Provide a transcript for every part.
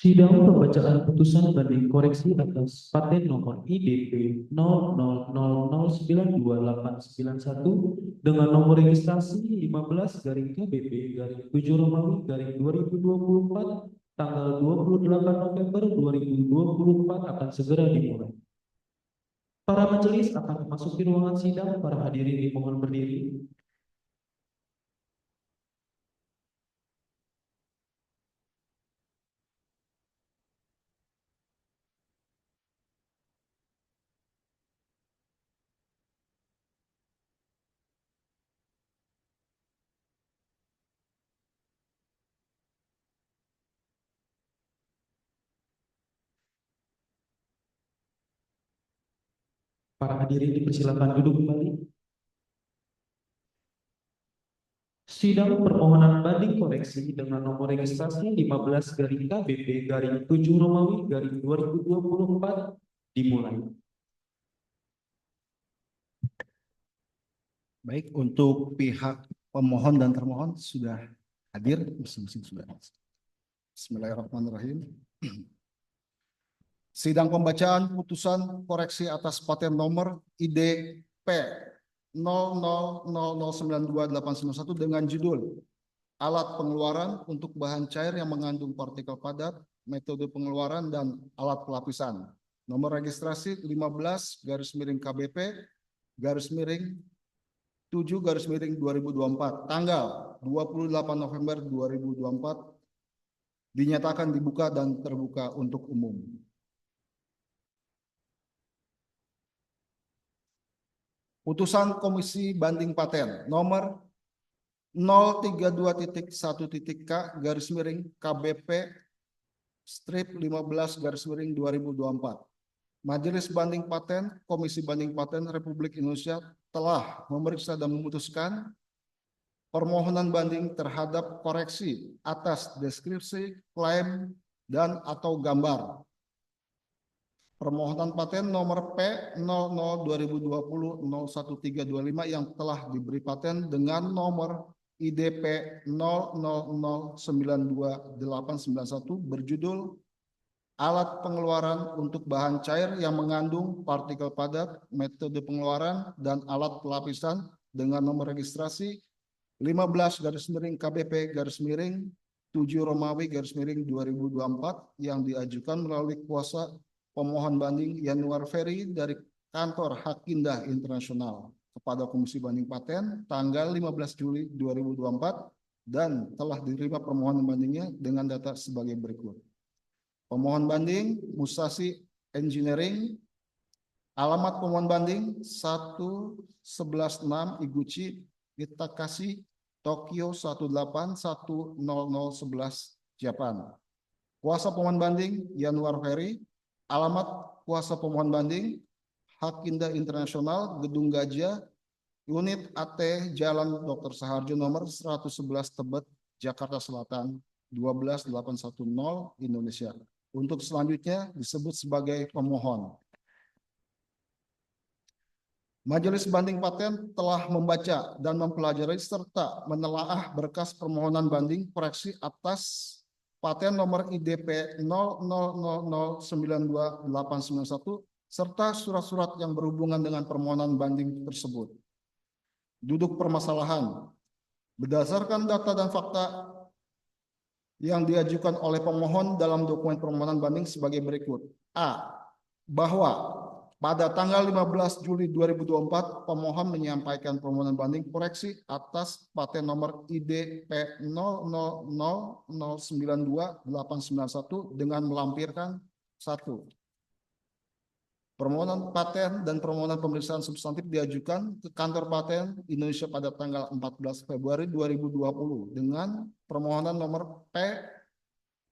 Sidang pembacaan putusan banding koreksi atas paten nomor IDP 0000928991 dengan nomor registrasi 15 garing KBP garing 7 Romawi garing 2024 tanggal 28 November 2024 akan segera dimulai. Para majelis akan memasuki ruangan sidang. Para hadirin dimohon berdiri. Para hadirin dipersilakan duduk kembali. Sidang permohonan banding koreksi dengan nomor registrasi 15 garing KBP garing 7 Romawi garing 2024 dimulai. Baik, untuk pihak pemohon dan termohon sudah hadir, masing-masing sudah. Bismillahirrahmanirrahim. Sidang pembacaan putusan koreksi atas paten nomor IDP 0000928991 dengan judul alat pengeluaran untuk bahan cair yang mengandung partikel padat, metode pengeluaran, dan alat pelapisan. Nomor registrasi 15 garis miring KBP garis miring 7 garis miring 2024 tanggal 28 November 2024 dinyatakan dibuka dan terbuka untuk umum. Putusan Komisi Banding Paten nomor 032.1.K garis miring KBP strip 15 garis miring 2024. Majelis Banding Paten Komisi Banding Paten Republik Indonesia telah memeriksa dan memutuskan permohonan banding terhadap koreksi atas deskripsi, klaim, dan atau gambar permohonan paten nomor P002020-01325 yang telah diberi paten dengan nomor IDP 00092891 berjudul alat pengeluaran untuk bahan cair yang mengandung partikel padat, metode pengeluaran, dan alat pelapisan dengan nomor registrasi 15 garis miring KBP garis miring 7 Romawi garis miring 2024 yang diajukan melalui kuasa pemohon banding Yanuar Ferry dari kantor Hakindah Internasional kepada Komisi Banding Paten tanggal 15 Juli 2024 dan telah diterima permohonan bandingnya dengan data sebagai berikut. Pemohon banding Musashi Engineering, alamat pemohon banding 1116 Iguchi Itakashi, Tokyo 1810011 Jepang. Kuasa pemohon banding Yanuar Ferry, alamat kuasa pemohon banding Hakindah Internasional, Gedung Gajah, Unit AT Jalan Dr. Saharjo nomor 111 Tebet, Jakarta Selatan 12810 Indonesia. Untuk selanjutnya disebut sebagai pemohon. Majelis Banding Paten telah membaca dan mempelajari serta menelaah berkas permohonan banding koreksi atas paten nomor IDP 0000928991 serta surat-surat yang berhubungan dengan permohonan banding tersebut. Duduk permasalahan. Berdasarkan data dan fakta yang diajukan oleh pemohon dalam dokumen permohonan banding sebagai berikut. A. Bahwa pada tanggal 15 Juli 2024, pemohon menyampaikan permohonan banding koreksi atas paten nomor IDP 0000928991 dengan melampirkan 1. Permohonan paten dan permohonan pemeriksaan substantif diajukan ke Kantor Paten Indonesia pada tanggal 14 Februari 2020 dengan permohonan nomor P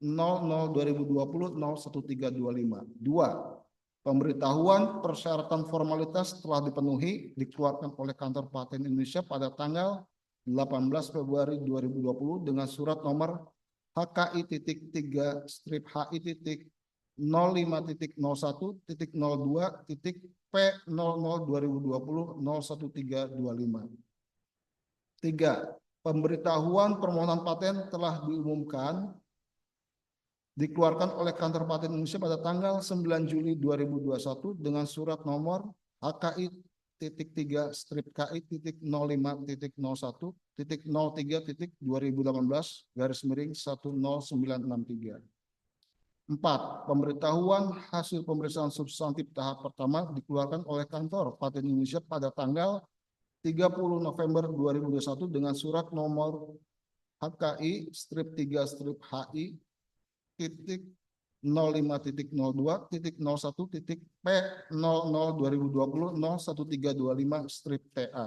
002020-01325. 2. Pemberitahuan persyaratan formalitas telah dipenuhi dikeluarkan oleh Kantor Paten Indonesia pada tanggal 18 Februari 2020 dengan surat nomor HKI.1-HI.01.02.P002020-01325. 3. Pemberitahuan permohonan paten telah diumumkan dikeluarkan oleh Kantor Paten Indonesia pada tanggal 9 Juli 2021 dengan surat nomor HKI.3.005.01.03.2018/1963. 4. Pemberitahuan hasil pemeriksaan substantif tahap pertama dikeluarkan oleh Kantor Paten Indonesia pada tanggal 30 November 2021 dengan surat nomor HKI-3-HI titik 05.02.P00/2020/1325-TA.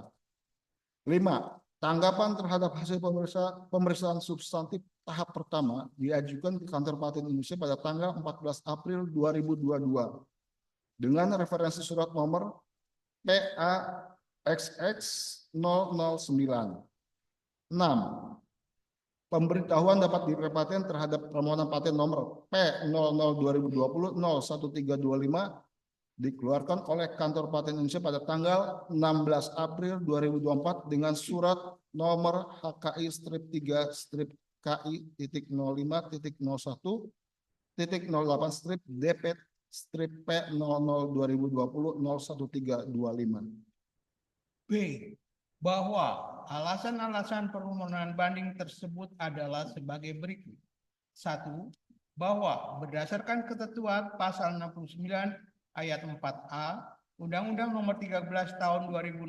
5. Tanggapan terhadap hasil pemeriksaan substantif tahap pertama diajukan ke Kantor Paten Indonesia pada tanggal 14 April 2022 dengan referensi surat nomor PAXX009. 6. Pemberitahuan dapat diberi paten terhadap permohonan paten nomor P00/2020/1325 dikeluarkan oleh Kantor Paten Indonesia pada tanggal 16 April 2024 dengan surat nomor HKI-3-KI-08-08-DP-P00/2020/1325. B. Bahwa alasan-alasan permohonan banding tersebut adalah sebagai berikut. 1. Bahwa berdasarkan ketentuan pasal 69 ayat 4A Undang-Undang Nomor 13 Tahun 2016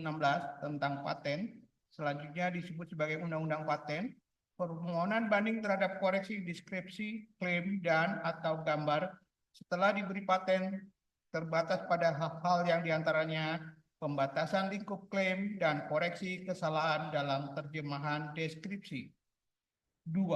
tentang paten, selanjutnya disebut sebagai Undang-Undang Paten, permohonan banding terhadap koreksi, deskripsi, klaim, dan atau gambar setelah diberi paten terbatas pada hal-hal yang diantaranya pembatasan lingkup klaim dan koreksi kesalahan dalam terjemahan deskripsi. 2.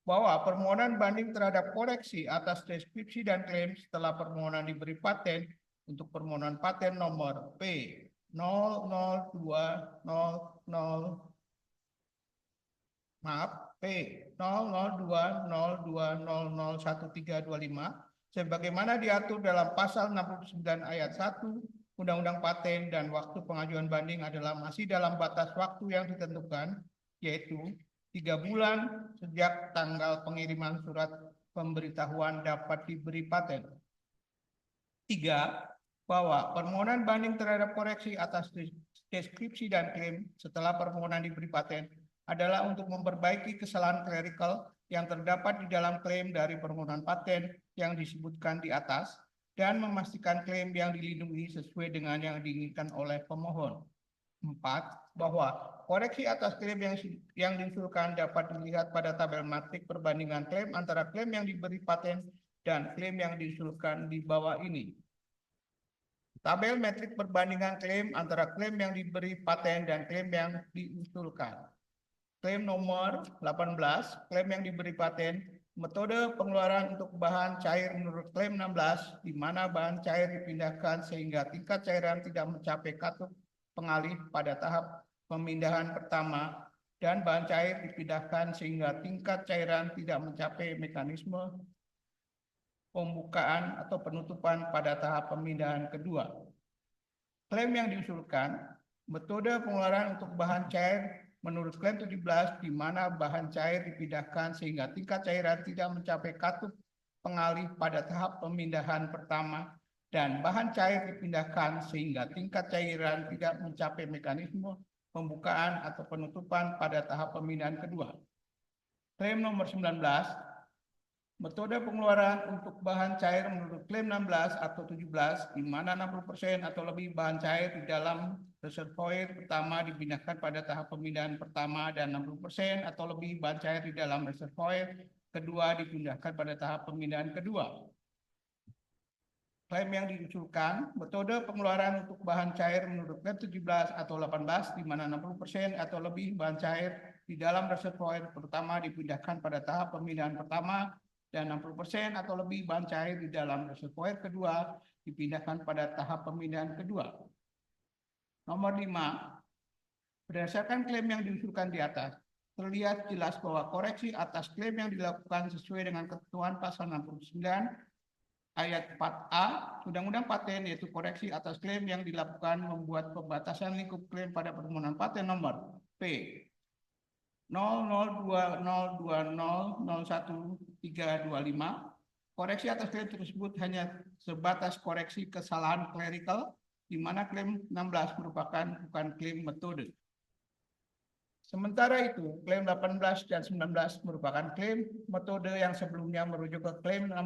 Bahwa permohonan banding terhadap koreksi atas deskripsi dan klaim setelah permohonan diberi paten untuk permohonan paten nomor P002001325 sebagaimana diatur dalam pasal 69 ayat 1 Undang-Undang Paten, dan waktu pengajuan banding adalah masih dalam batas waktu yang ditentukan, yaitu 3 bulan sejak tanggal pengiriman surat pemberitahuan dapat diberi paten. 3. Bahwa permohonan banding terhadap koreksi atas deskripsi dan klaim setelah permohonan diberi paten adalah untuk memperbaiki kesalahan klerikal yang terdapat di dalam klaim dari permohonan paten yang disebutkan di atas dan memastikan klaim yang dilindungi sesuai dengan yang diinginkan oleh pemohon. 4. Bahwa koreksi atas klaim yang diusulkan dapat dilihat pada tabel matrik perbandingan klaim antara klaim yang diberi paten dan klaim yang diusulkan di bawah ini. Tabel metrik perbandingan klaim antara klaim yang diberi paten dan klaim yang diusulkan. Klaim nomor 18, klaim yang diberi paten, metode pengeluaran untuk bahan cair menurut klaim 16, di mana bahan cair dipindahkan sehingga tingkat cairan tidak mencapai katup pengalih pada tahap pemindahan pertama, dan bahan cair dipindahkan sehingga tingkat cairan tidak mencapai mekanisme pembukaan atau penutupan pada tahap pemindahan kedua. Klaim yang diusulkan, metode pengeluaran untuk bahan cair menurut klaim 17, di mana bahan cair dipindahkan sehingga tingkat cairan tidak mencapai katup pengalih pada tahap pemindahan pertama, dan bahan cair dipindahkan sehingga tingkat cairan tidak mencapai mekanisme pembukaan atau penutupan pada tahap pemindahan kedua. Klaim nomor 19, metode pengeluaran untuk bahan cair menurut klaim 16 atau 17, di mana 60% atau lebih bahan cair di dalam reservoir pertama dipindahkan pada tahap pemindahan pertama, dan 60% atau lebih bahan cair di dalam reservoir kedua dipindahkan pada tahap pemindahan kedua. Klaim yang diusulkan, metode pengeluaran untuk bahan cair menurut klaim 17 atau 18, di mana 60% atau lebih bahan cair di dalam reservoir pertama dipindahkan pada tahap pemindahan pertama, dan 60% atau lebih bahan cair di dalam reservoir kedua dipindahkan pada tahap pemindahan kedua. Nomor 5, berdasarkan klaim yang diusulkan di atas, terlihat jelas bahwa koreksi atas klaim yang dilakukan sesuai dengan ketentuan pasal 69 ayat 4A Undang-Undang Paten, yaitu koreksi atas klaim yang dilakukan membuat pembatasan lingkup klaim pada permohonan paten nomor P 002020011325 Koreksi atas klaim tersebut hanya sebatas koreksi kesalahan clerical, di mana klaim 16 merupakan bukan klaim metode. Sementara itu, klaim 18 dan 19 merupakan klaim metode yang sebelumnya merujuk ke klaim 16.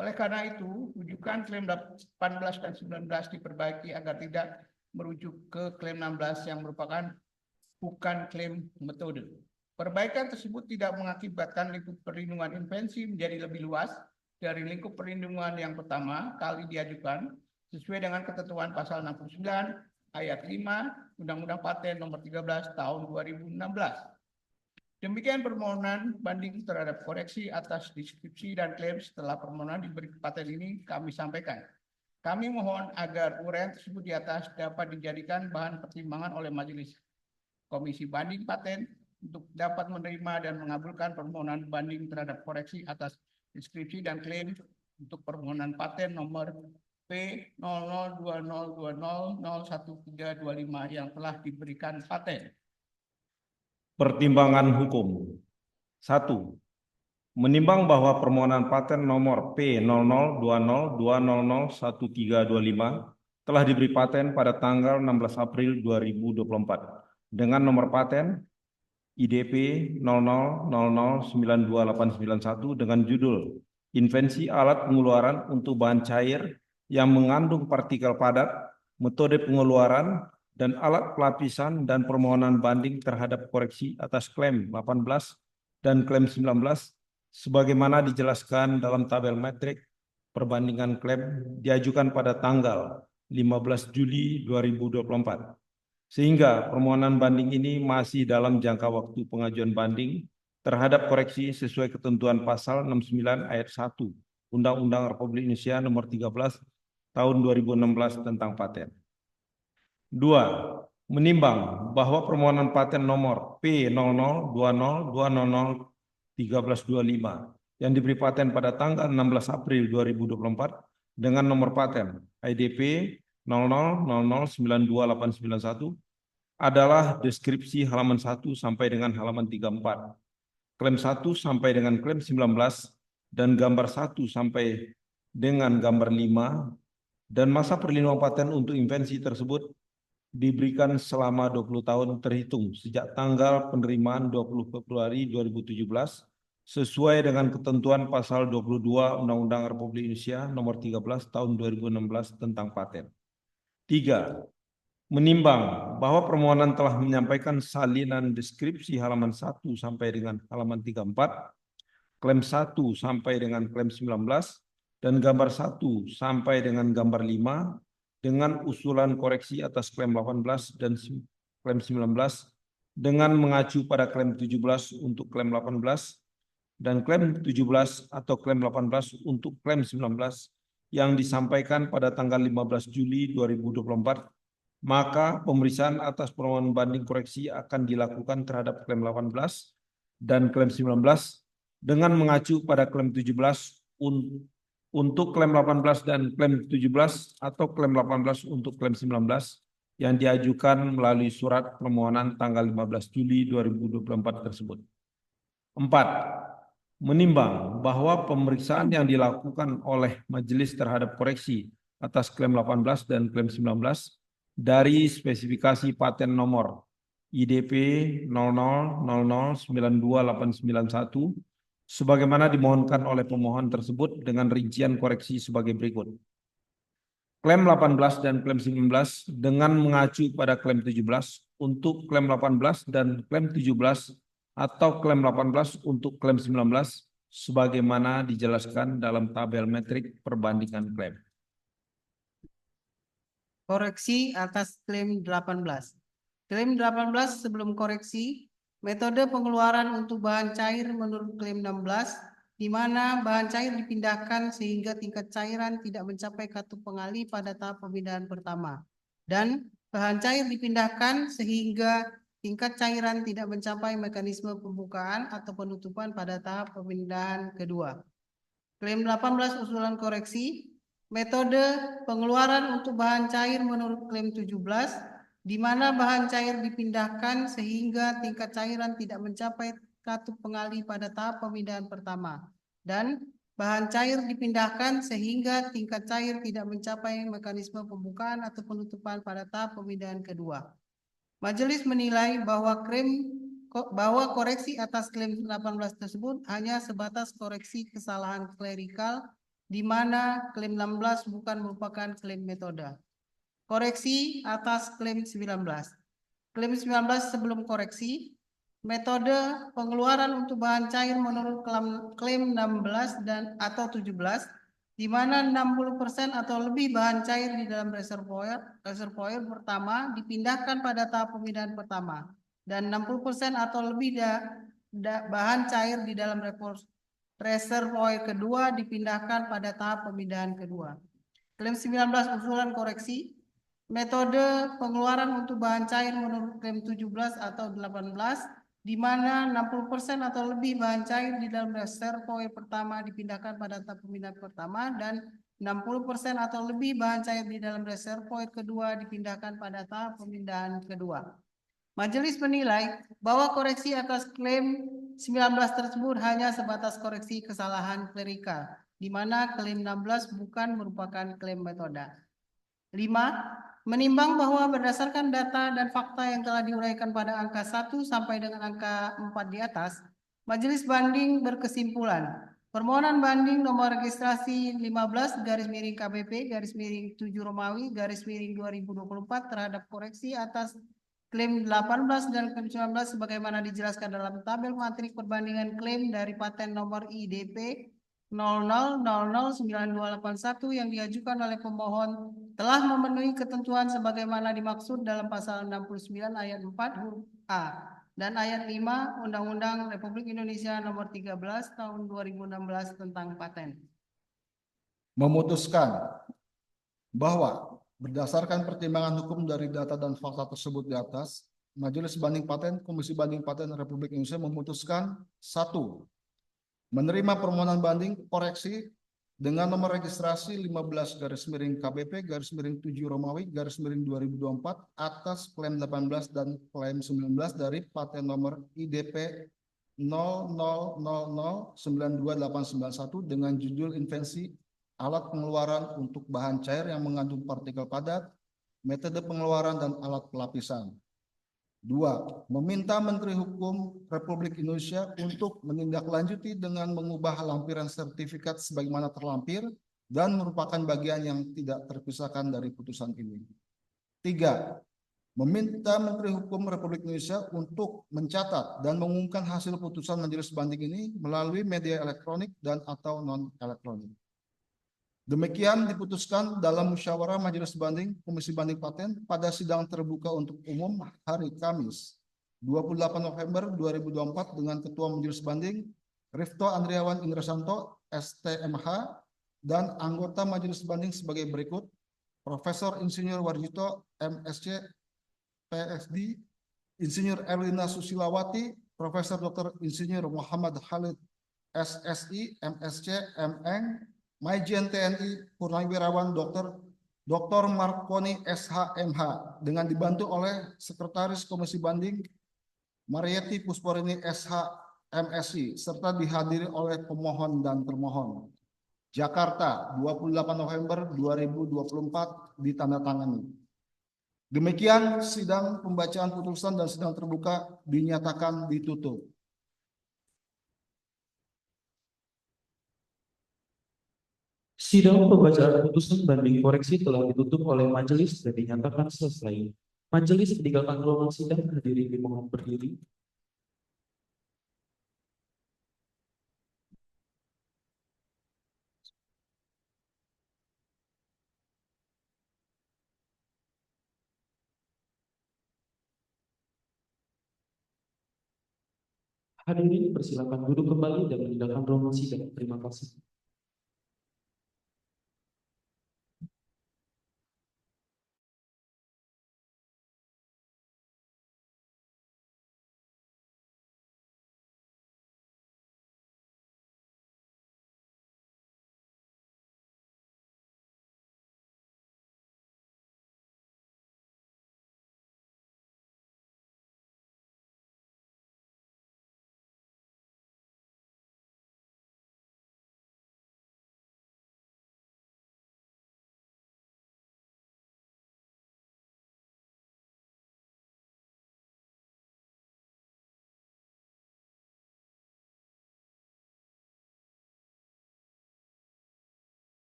Oleh karena itu, rujukan klaim 18 dan 19 diperbaiki agar tidak merujuk ke klaim 16 yang merupakan bukan klaim metode. Perbaikan tersebut tidak mengakibatkan lingkup perlindungan invensi menjadi lebih luas dari lingkup perlindungan yang pertama kali diajukan sesuai dengan ketentuan pasal 69 ayat 5 Undang-Undang Paten nomor 13 tahun 2016. Demikian permohonan banding terhadap koreksi atas deskripsi dan klaim setelah permohonan diberi paten ini kami sampaikan. Kami mohon agar uraian tersebut di atas dapat dijadikan bahan pertimbangan oleh Majelis Komisi Banding Paten untuk dapat menerima dan mengabulkan permohonan banding terhadap koreksi atas deskripsi dan klaim untuk permohonan paten nomor P0020201325 yang telah diberikan paten. Pertimbangan hukum. 1. Menimbang bahwa permohonan paten nomor P0020201325 telah diberi paten pada tanggal 16 April 2024 dengan nomor paten IDP 00009281 dengan judul Invensi alat pengeluaran untuk bahan cair yang mengandung partikel padat, metode pengeluaran, dan alat pelapisan dan permohonan banding terhadap koreksi atas klaim 18 dan klaim 19 sebagaimana dijelaskan dalam tabel metrik perbandingan klaim diajukan pada tanggal 15 Juli 2024. Sehingga permohonan banding ini masih dalam jangka waktu pengajuan banding terhadap koreksi sesuai ketentuan pasal 69 ayat 1 Undang-Undang Republik Indonesia nomor 13 tahun 2016 tentang paten. 2. Menimbang bahwa permohonan paten nomor P0020201325 yang diberi paten pada tanggal 16 April 2024 dengan nomor paten IDP 00009281 adalah deskripsi halaman 1 sampai dengan halaman 34, klaim 1 sampai dengan klaim 19, dan gambar 1 sampai dengan gambar 5, dan masa perlindungan paten untuk invensi tersebut diberikan selama 20 tahun terhitung sejak tanggal penerimaan 20 Februari 2017 sesuai dengan ketentuan pasal 22 Undang-Undang Republik Indonesia nomor 13 tahun 2016 tentang paten. 3. Menimbang bahwa permohonan telah menyampaikan salinan deskripsi halaman 1 sampai dengan halaman 34, klaim 1 sampai dengan klaim 19, dan gambar 1 sampai dengan gambar 5 dengan usulan koreksi atas klaim 18 dan klaim 19 dengan mengacu pada klaim 17 untuk klaim 18 dan klaim 17 atau klaim 18 untuk klaim 19 yang disampaikan pada tanggal 15 Juli 2024, maka pemeriksaan atas permohonan banding koreksi akan dilakukan terhadap klaim 18 dan klaim 19 dengan mengacu pada klaim 17 untuk klaim 18 dan klaim 17 atau klaim 18 untuk klaim 19 yang diajukan melalui surat permohonan tanggal 15 Juli 2024 tersebut. 4. Menimbang bahwa pemeriksaan yang dilakukan oleh majelis terhadap koreksi atas klaim 18 dan klaim 19 dari spesifikasi paten nomor IDP 00009281 sebagaimana dimohonkan oleh pemohon tersebut dengan rincian koreksi sebagai berikut. Klaim 18 dan klaim 19 dengan mengacu pada klaim 17 untuk klaim 18 dan klaim 17 atau klaim 18 untuk klaim 19 sebagaimana dijelaskan dalam tabel metrik perbandingan klaim. Koreksi atas klaim 18. Klaim 18 sebelum koreksi, metode pengeluaran untuk bahan cair menurut klaim 16, di mana bahan cair dipindahkan sehingga tingkat cairan tidak mencapai katup pengalih pada tahap pemindahan pertama. Dan bahan cair dipindahkan sehingga tingkat cairan tidak mencapai mekanisme pembukaan atau penutupan pada tahap pemindahan kedua. Klaim 18 usulan koreksi, metode pengeluaran untuk bahan cair menurut klaim 17, di mana bahan cair dipindahkan sehingga tingkat cairan tidak mencapai katup pengalih pada tahap pemindahan pertama. Dan bahan cair dipindahkan sehingga tingkat cair tidak mencapai mekanisme pembukaan atau penutupan pada tahap pemindahan kedua. Majelis menilai bahwa koreksi atas klaim 18 tersebut hanya sebatas koreksi kesalahan klerikal di mana klaim 16 bukan merupakan klaim metode. Koreksi atas klaim 19. Klaim 19 sebelum koreksi. Metode pengeluaran untuk bahan cair menurut klaim 16 dan atau 17 di mana 60% atau lebih bahan cair di dalam reservoir pertama dipindahkan pada tahap pemindahan pertama dan 60% atau lebih bahan cair di dalam reservoir kedua dipindahkan pada tahap pemindahan kedua. Klaim 19 usulan koreksi. Metode pengeluaran untuk bahan cair menurut klaim 17 atau 18 di mana 60% atau lebih bahan cair di dalam reservoir pertama dipindahkan pada tahap pemindahan pertama dan 60% atau lebih bahan cair di dalam reservoir kedua dipindahkan pada tahap pemindahan kedua. Majelis menilai bahwa koreksi atas klaim 19 tersebut hanya sebatas koreksi kesalahan klerikal, di mana klaim 16 bukan merupakan klaim metode. 5. Menimbang bahwa berdasarkan data dan fakta yang telah diuraikan pada angka 1 sampai dengan angka 4 di atas, Majelis Banding berkesimpulan, permohonan banding nomor registrasi 15 KBP 7 Romawi 2024 terhadap koreksi atas klaim 18 dan klaim 19 sebagaimana dijelaskan dalam tabel matrik perbandingan klaim dari paten nomor IDP 00009281 yang diajukan oleh pemohon telah memenuhi ketentuan sebagaimana dimaksud dalam pasal 69 ayat 4 huruf A dan ayat 5 Undang-Undang Republik Indonesia nomor 13 tahun 2016 tentang paten. Memutuskan bahwa berdasarkan pertimbangan hukum dari data dan fakta tersebut di atas, Majelis Banding Paten, Komisi Banding Paten Republik Indonesia memutuskan 1. Menerima permohonan banding koreksi dengan nomor registrasi 15 KBP 7 Romawi 2024 atas klaim 18 dan klaim 19 dari paten nomor IDP 0000928991 dengan judul invensi alat pengeluaran untuk bahan cair yang mengandung partikel padat, metode pengeluaran dan alat pelapisan. 2. Meminta Menteri Hukum Republik Indonesia untuk menindaklanjuti dengan mengubah lampiran sertifikat sebagaimana terlampir dan merupakan bagian yang tidak terpisahkan dari putusan ini. 3. Meminta Menteri Hukum Republik Indonesia untuk mencatat dan mengumumkan hasil putusan majelis banding ini melalui media elektronik dan atau non-elektronik. Demikian diputuskan dalam musyawarah Majelis Banding Komisi Banding Paten pada sidang terbuka untuk umum hari Kamis 28 November 2024 dengan Ketua Majelis Banding Rifto Andriawan Indrasanto STMH dan anggota Majelis Banding sebagai berikut: Profesor Insinyur Warjito MSc PSD, Insinyur Erlina Susilawati, Profesor Dr. Insinyur Muhammad Khalid SSI MSc MN, Majen TNI Purnawirawan Dr. Marconi SHMH dengan dibantu oleh Sekretaris Komisi Banding Marieti Pusporini SHMSI serta dihadiri oleh pemohon dan termohon. Jakarta, 28 November 2024 ditandatangani. Demikian sidang pembacaan putusan dan sidang terbuka dinyatakan ditutup. Sidang pembacaan putusan banding koreksi telah ditutup oleh majelis dan dinyatakan selesai. Majelis meninggalkan ruangan sidang, hadirin dimohon berdiri. Hadirin persilakan duduk kembali dan meninggalkan ruangan sidang. Terima kasih.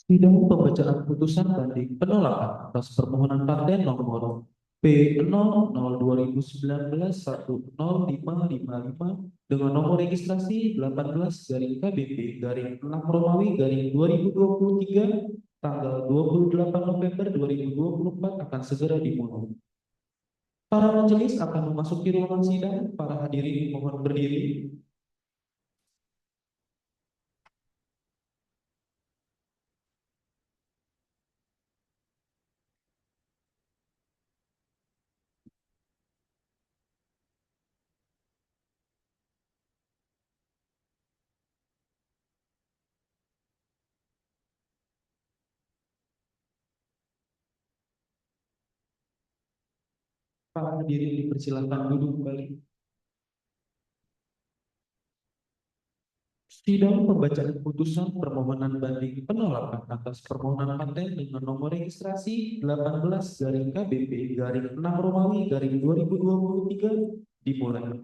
Sidang pembacaan putusan banding penolakan atas permohonan paten nomor P00-2019-10555 dengan nomor registrasi 18-KBP-6 Romawi-2023 tanggal 28 November 2024 akan segera dimulai. Para majelis akan memasuki ruangan sidang. Para hadirin mohon berdiri. Para hadirin dipersilakan duduk kembali. Sidang pembacaan putusan permohonan banding penolakan atas permohonan paten dengan nomor registrasi 18-KBP-6 Romawi-2023 dimulai.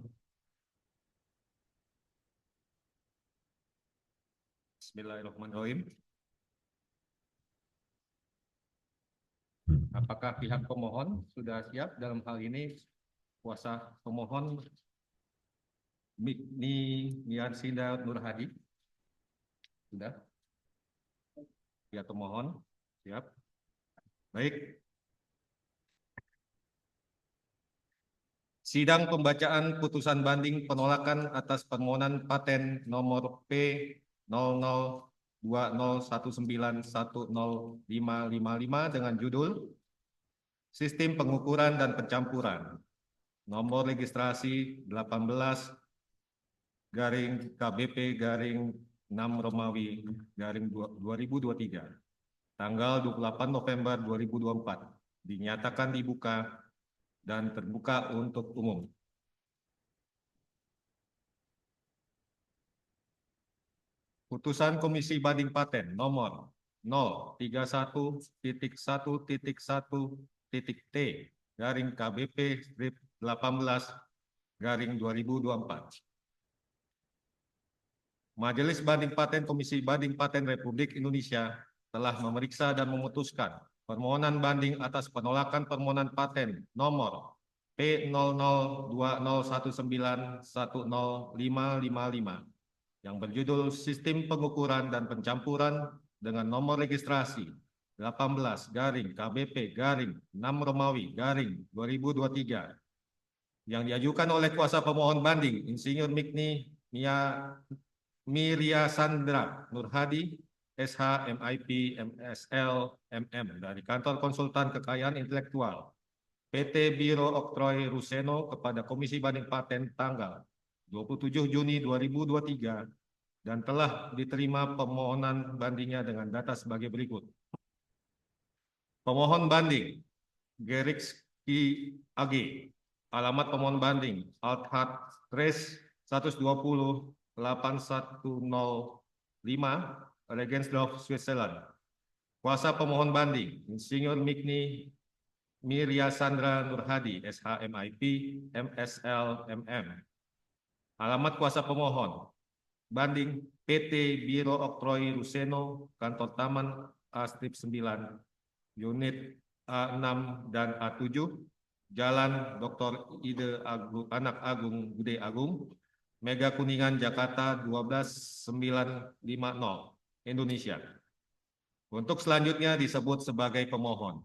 Bismillahirrahmanirrahim. Apakah pihak pemohon sudah siap dalam hal ini? Kuasa pemohon Miarsinda Nurhadi. Sudah? Pihak pemohon siap. Baik. Sidang pembacaan putusan banding penolakan atas permohonan paten nomor P002019105555 dengan judul Sistem Pengukuran dan Pencampuran. Nomor registrasi 18-KBP-6 Romawi 2023. Tanggal 28 November 2024. Dinyatakan dibuka dan terbuka untuk umum. Putusan Komisi Banding Paten nomor 031.1.T-KBP-18-2024. Majelis Banding Paten Komisi Banding Paten Republik Indonesia telah memeriksa dan memutuskan permohonan banding atas penolakan permohonan paten nomor P002019105555 yang berjudul Sistem Pengukuran dan Pencampuran dengan nomor registrasi 18-KBP-6 Romawi-2023 yang diajukan oleh kuasa pemohon banding Insinyur Miria Sandra Nurhadi, SH, MIP, MSL, MM dari Kantor Konsultan Kekayaan Intelektual PT Biro Oktroy Ruseno kepada Komisi Banding Paten tanggal 27 Juni 2023 dan telah diterima permohonan bandingnya dengan data sebagai berikut. Pemohon banding Gerikski AG, alamat pemohon banding Althat Res 120-8105 Regensdorf, Switzerland. Kuasa pemohon banding Insinyur Miria Sandra Nurhadi, SH, MIP, MSL, MM. Alamat kuasa pemohon banding PT Biro Oktroy Ruseno, Kantor Taman A-9, Unit A6 dan A7, Jalan Dr. Ide Anak Agung Gede Agung, Mega Kuningan, Jakarta 12950, Indonesia. Untuk selanjutnya disebut sebagai pemohon.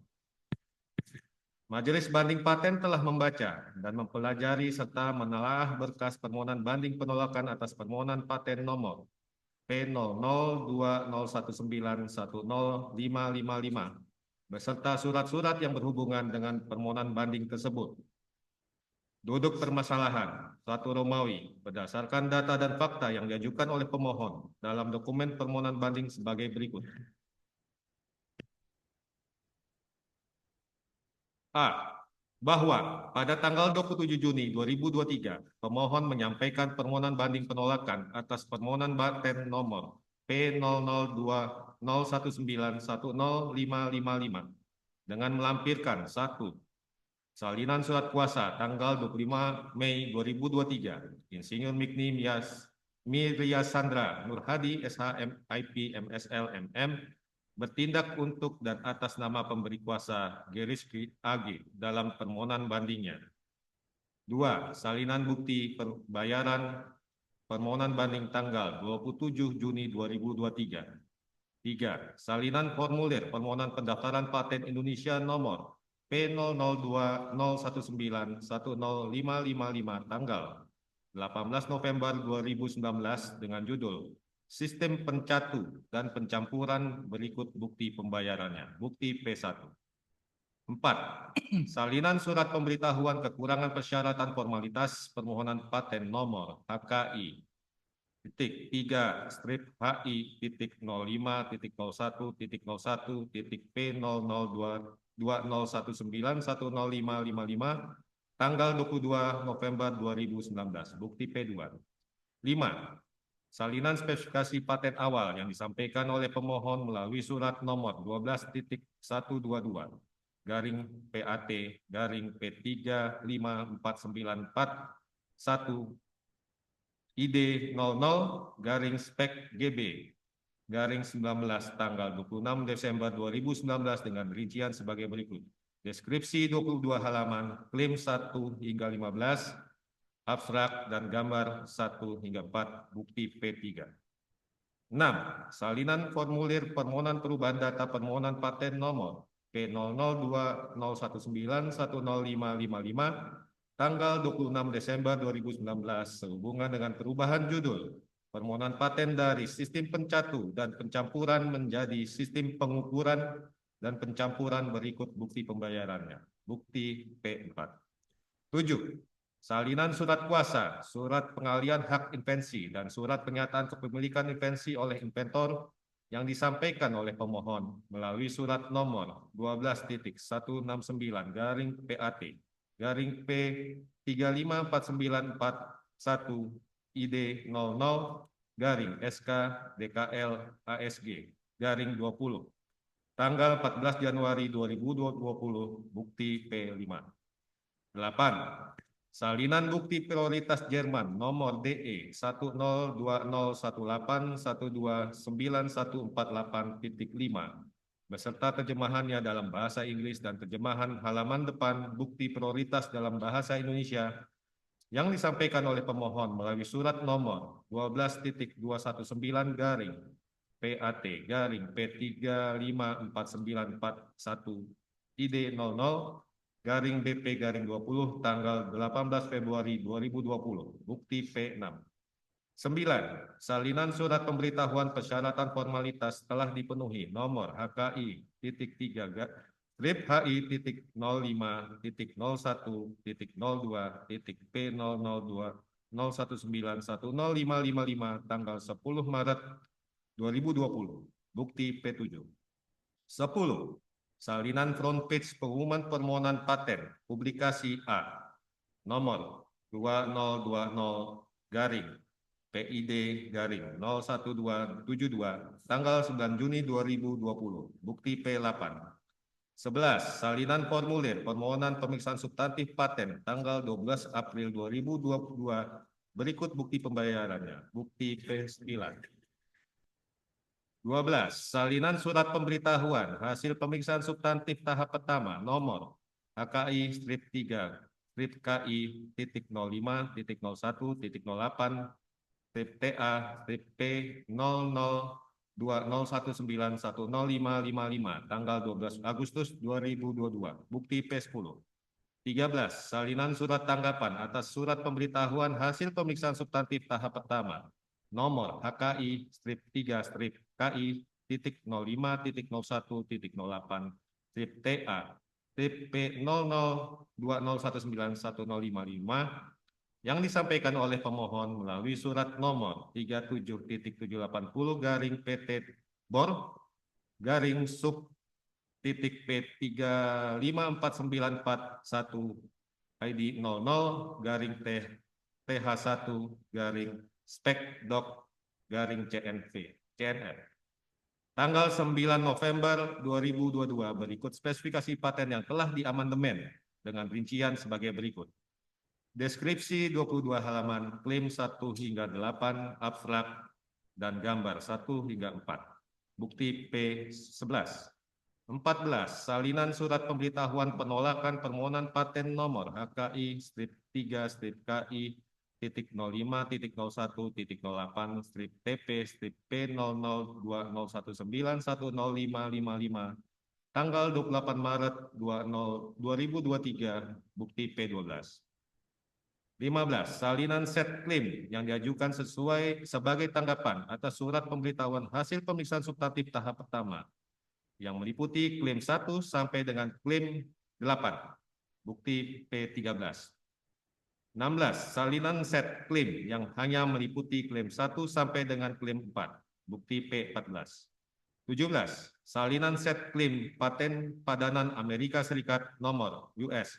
Majelis Banding Paten telah membaca dan mempelajari serta menelaah berkas permohonan banding penolakan atas permohonan paten nomor P002019105555 beserta surat-surat yang berhubungan dengan permohonan banding tersebut. Duduk permasalahan 1 Romawi berdasarkan data dan fakta yang diajukan oleh pemohon dalam dokumen permohonan banding sebagai berikut. A. Bahwa pada tanggal 27 Juni 2023, pemohon menyampaikan permohonan banding penolakan atas permohonan paten nomor P002019105555 dengan melampirkan 1. Salinan surat kuasa tanggal 25 Mei 2023, Insinyur Miria Sandra Nurhadi, SH, MIP, MSL, MM, bertindak untuk dan atas nama pemberi kuasa Gerisky AG dalam permohonan bandingnya. 2. Salinan bukti pembayaran permohonan banding tanggal 27 Juni 2023. 3. Salinan formulir permohonan pendaftaran paten Indonesia nomor P00201910555 tanggal 18 November 2019 dengan judul Sistem Pencatu dan Pencampuran berikut bukti pembayarannya. Bukti P1. 4. Salinan surat pemberitahuan kekurangan persyaratan formalitas permohonan paten nomor HKI titik 3 strip HI titik 05 titik 01 titik 01 titik P002019105555 tanggal 22 November 2019. Bukti P2. 5. Salinan spesifikasi paten awal yang disampaikan oleh pemohon melalui surat nomor 12.122 garing PAT garing P354941 ID 00 garing spek GB garing 19 tanggal 26 Desember 2019 dengan rincian sebagai berikut. Deskripsi 22 halaman, klaim 1 hingga 15, abstrak dan gambar 1 hingga 4, bukti P3. 6. Salinan formulir permohonan perubahan data permohonan paten nomor P00201910555 tanggal 26 Desember 2019 sehubungan dengan perubahan judul permohonan paten dari sistem pencatu dan pencampuran menjadi sistem pengukuran dan pencampuran berikut bukti pembayarannya. Bukti P4. 7. Salinan surat kuasa, surat pengalian hak invensi, dan surat pernyataan kepemilikan invensi oleh inventor yang disampaikan oleh pemohon melalui surat nomor 12.169 garing PAT garing P354941 ID 00 garing SK DKL ASG garing 20 tanggal 14 Januari 2020 bukti P5. 8. Salinan bukti prioritas Jerman nomor DE 102018129148.5 beserta terjemahannya dalam bahasa Inggris dan terjemahan halaman depan bukti prioritas dalam bahasa Indonesia yang disampaikan oleh pemohon melalui surat nomor 12.219 garing PAT garing P354941 ID 00 garing BP garing 20 tanggal 18 Februari 2020 bukti P6. 9. Salinan surat pemberitahuan persyaratan formalitas telah dipenuhi nomor HKI titik 3 strip HI titik 05 titik 01 titik 02 titik P00201910555 tanggal 10 Maret 2020 bukti P7. 10. Salinan front page pengumuman permohonan paten publikasi A nomor 2020 garing PID garing 01272 tanggal 9 Juni 2020 bukti P8. 11. Salinan formulir permohonan pemeriksaan substantif paten tanggal 12 April 2022 berikut bukti pembayarannya bukti P9. 12. Salinan surat pemberitahuan hasil pemeriksaan substantif tahap pertama nomor HKI strip 3 strip KI titik 05 titik 01 titik 08 strip TA strip P002019105555 tanggal 12 Agustus 2022 bukti P10. 13. Salinan surat tanggapan atas surat pemberitahuan hasil pemeriksaan substantif tahap pertama nomor HKI strip 3 strip KI titik 05 titik 01 titik 08 strip TA strip P0020191055 yang disampaikan oleh pemohon melalui surat nomor 37.780 garing PT BOR garing sub titik P354941 ID 00 garing TH1 garing spek doc garing CNR. Tanggal 9 November 2022 berikut spesifikasi paten yang telah diamandemen dengan rincian sebagai berikut. Deskripsi 22 halaman, klaim 1 hingga 8, abstrak, dan gambar 1 hingga 4. bukti P11. 14. Salinan surat pemberitahuan penolakan permohonan paten nomor HKI strip 3 strip KI titik 05 titik 01 titik 08 strip TP strip P002019100555 tanggal 28 Maret 2023 bukti P12. 15. Salinan set klaim yang diajukan sebagai tanggapan atas surat pemberitahuan hasil pemeriksaan substantif tahap pertama yang meliputi klaim 1 sampai dengan klaim 8, bukti P13. 16. Salinan set klaim yang hanya meliputi klaim 1 sampai dengan klaim 4, bukti P14. 17. Salinan set klaim paten padanan Amerika Serikat nomor US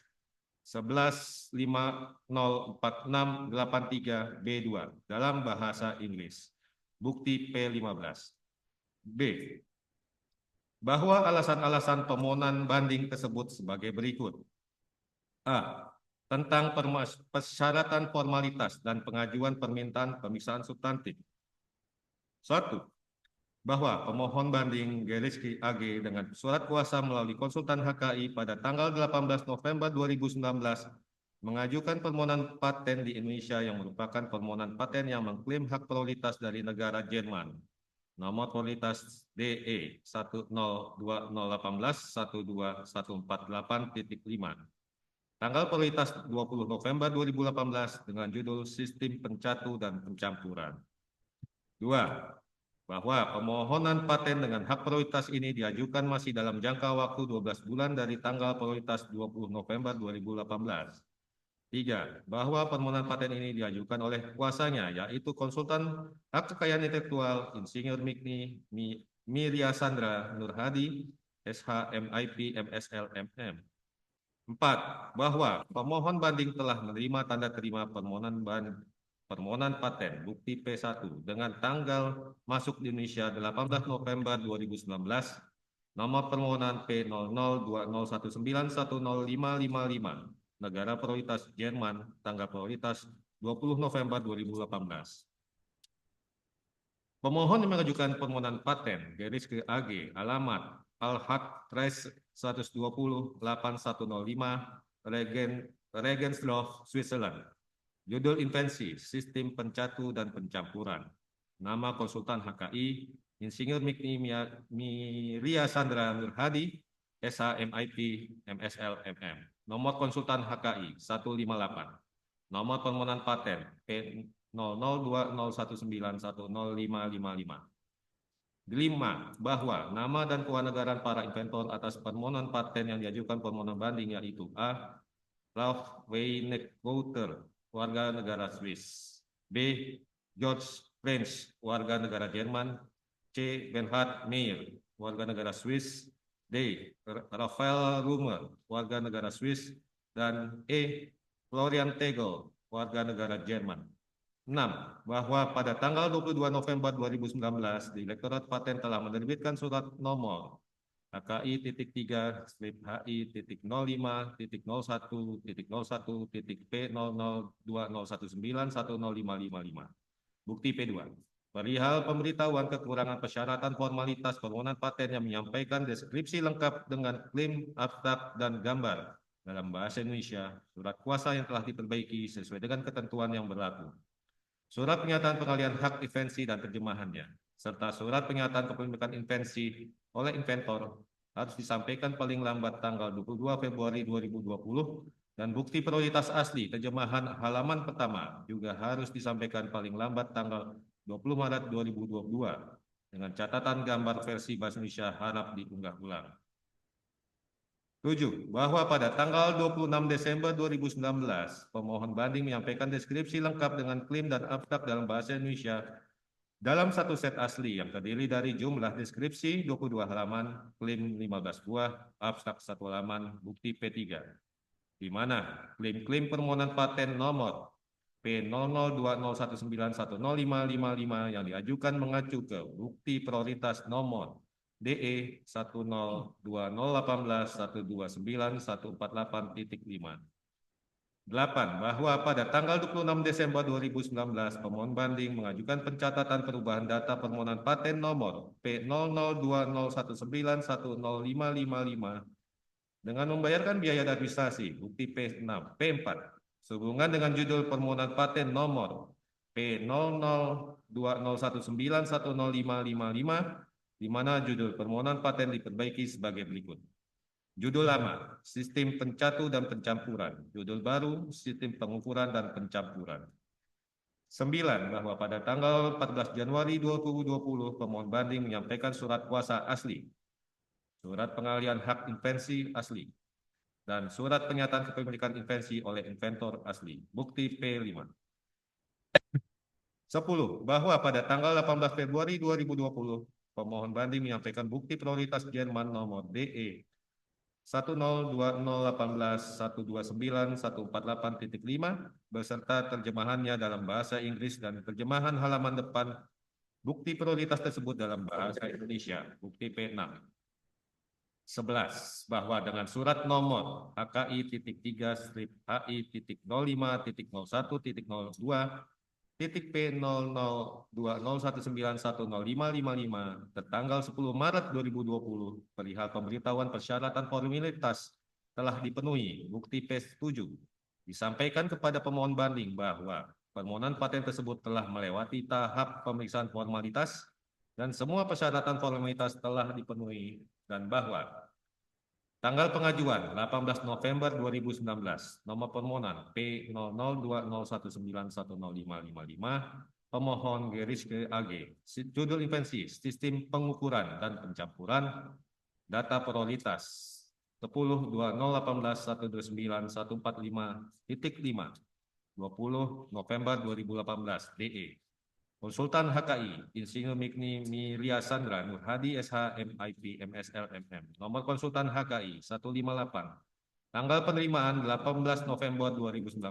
11504683B2 dalam bahasa Inggris, bukti P15. B. Bahwa alasan-alasan permohonan banding tersebut sebagai berikut. A. Tentang persyaratan formalitas dan pengajuan permintaan pemeriksaan substantif. 1. Bahwa pemohon banding Geriski AG dengan surat kuasa melalui konsultan HKI pada tanggal 18 November 2019 mengajukan permohonan paten di Indonesia yang merupakan permohonan paten yang mengklaim hak prioritas dari negara Jerman. Nomor prioritas DE 1020018-12148.5. Tanggal prioritas 20 November 2018 dengan judul Sistem Pencatu dan Pencampuran. 2. Bahwa permohonan paten dengan hak prioritas ini diajukan masih dalam jangka waktu 12 bulan dari tanggal prioritas 20 November 2018. 3. Bahwa permohonan paten ini diajukan oleh kuasanya, yaitu konsultan hak kekayaan intelektual Insinyur Mikni Miria Sandra Nurhadi, SH MIP MSL MM. 4. Bahwa pemohon banding telah menerima tanda terima permohonan paten bukti P1 dengan tanggal masuk di Indonesia 18 November 2019, nomor permohonan P002019105555, negara prioritas Jerman, tanggal prioritas 20 November 2018. Pemohon yang mengajukan permohonan paten Geriski AG alamat Al-Haq Res 120-8105 Regensdorf, Switzerland. Judul invensi Sistem Pencatu dan Pencampuran. Nama konsultan HKI Insinyur Mikni Miria Sandra Nurhadi, SH MIP MSL MM. Nomor konsultan HKI 158. Nomor permohonan paten P002019105555. 5. Bahwa nama dan kewarganegaraan para inventor atas permohonan paten yang diajukan permohonan banding yaitu A. Ralph Weinekouter, warga negara Swiss. B. George French, warga negara Jerman. C. Bernhard Meyer, warga negara Swiss. D. Raphael Rummer, warga negara Swiss. Dan E. Florian Tegel, warga negara Jerman. 6. Bahwa pada tanggal 22 November 2019, Direktorat Paten telah menerbitkan surat nomor HKI.3/HI.005.01.P002019105555. Bukti P2. Perihal pemberitahuan kekurangan persyaratan formalitas permohonan paten yang menyampaikan deskripsi lengkap dengan klaim abstrak dan gambar dalam bahasa Indonesia, surat kuasa yang telah diperbaiki sesuai dengan ketentuan yang berlaku, surat pernyataan pengalihan hak invensi dan terjemahannya, serta surat pernyataan kepemilikan invensi oleh inventor harus disampaikan paling lambat tanggal 22 Februari 2020 dan bukti prioritas asli terjemahan halaman pertama juga harus disampaikan paling lambat tanggal 20 Maret 2022 dengan catatan gambar versi bahasa Indonesia harap diunggah ulang. 7. Bahwa pada tanggal 26 Desember 2019, pemohon banding menyampaikan deskripsi lengkap dengan klaim dan abstrak dalam bahasa Indonesia dalam satu set asli yang terdiri dari jumlah deskripsi 22 halaman, klaim 15 buah, abstrak 1 halaman, bukti P3. Di mana klaim-klaim permohonan paten nomor P002019105555 yang diajukan mengacu ke bukti prioritas nomor DE 10201291485.5. 8. Bahwa pada tanggal 26 Desember 2019, pemohon banding mengajukan pencatatan perubahan data permohonan paten nomor P0021910555 dengan membayarkan biaya administrasi, bukti P6, P4, sehubungan dengan judul permohonan paten nomor P002019105555, di mana judul permohonan paten diperbaiki sebagai berikut. Judul lama, sistem pencatu dan pencampuran. Judul baru, sistem pengukuran dan pencampuran. 9. Bahwa pada tanggal 14 Januari 2020, pemohon banding menyampaikan surat kuasa asli, surat pengalihan hak invensi asli, dan surat pernyataan kepemilikan invensi oleh inventor asli. Bukti P5. 10. Bahwa pada tanggal 18 Februari 2020, pemohon banding menyampaikan bukti prioritas Jerman nomor DE 1020118.129.148.5 beserta terjemahannya dalam bahasa Inggris dan terjemahan halaman depan bukti prioritas tersebut dalam bahasa Indonesia. Bukti P6. 11. Bahwa dengan surat nomor HKI-3/HI.05.001.P002019105555 tertanggal 10 Maret 2020 perihal pemberitahuan persyaratan formalitas telah dipenuhi. Bukti P7. Disampaikan kepada pemohon banding bahwa permohonan paten tersebut telah melewati tahap pemeriksaan formalitas dan semua persyaratan formalitas telah dipenuhi, dan bahwa tanggal pengajuan 18 November 2019, nomor permohonan P002019105555, pemohon Geriske AG, judul invensi, sistem pengukuran dan pencampuran, data prioritas 10.2018.129.145.5, 20 November 2018, DE. Konsultan HKI, Insinyur Mikni Milia Sandra Nurhadi SH MIP MSL MM. Nomor konsultan HKI 158. Tanggal penerimaan 18 November 2019.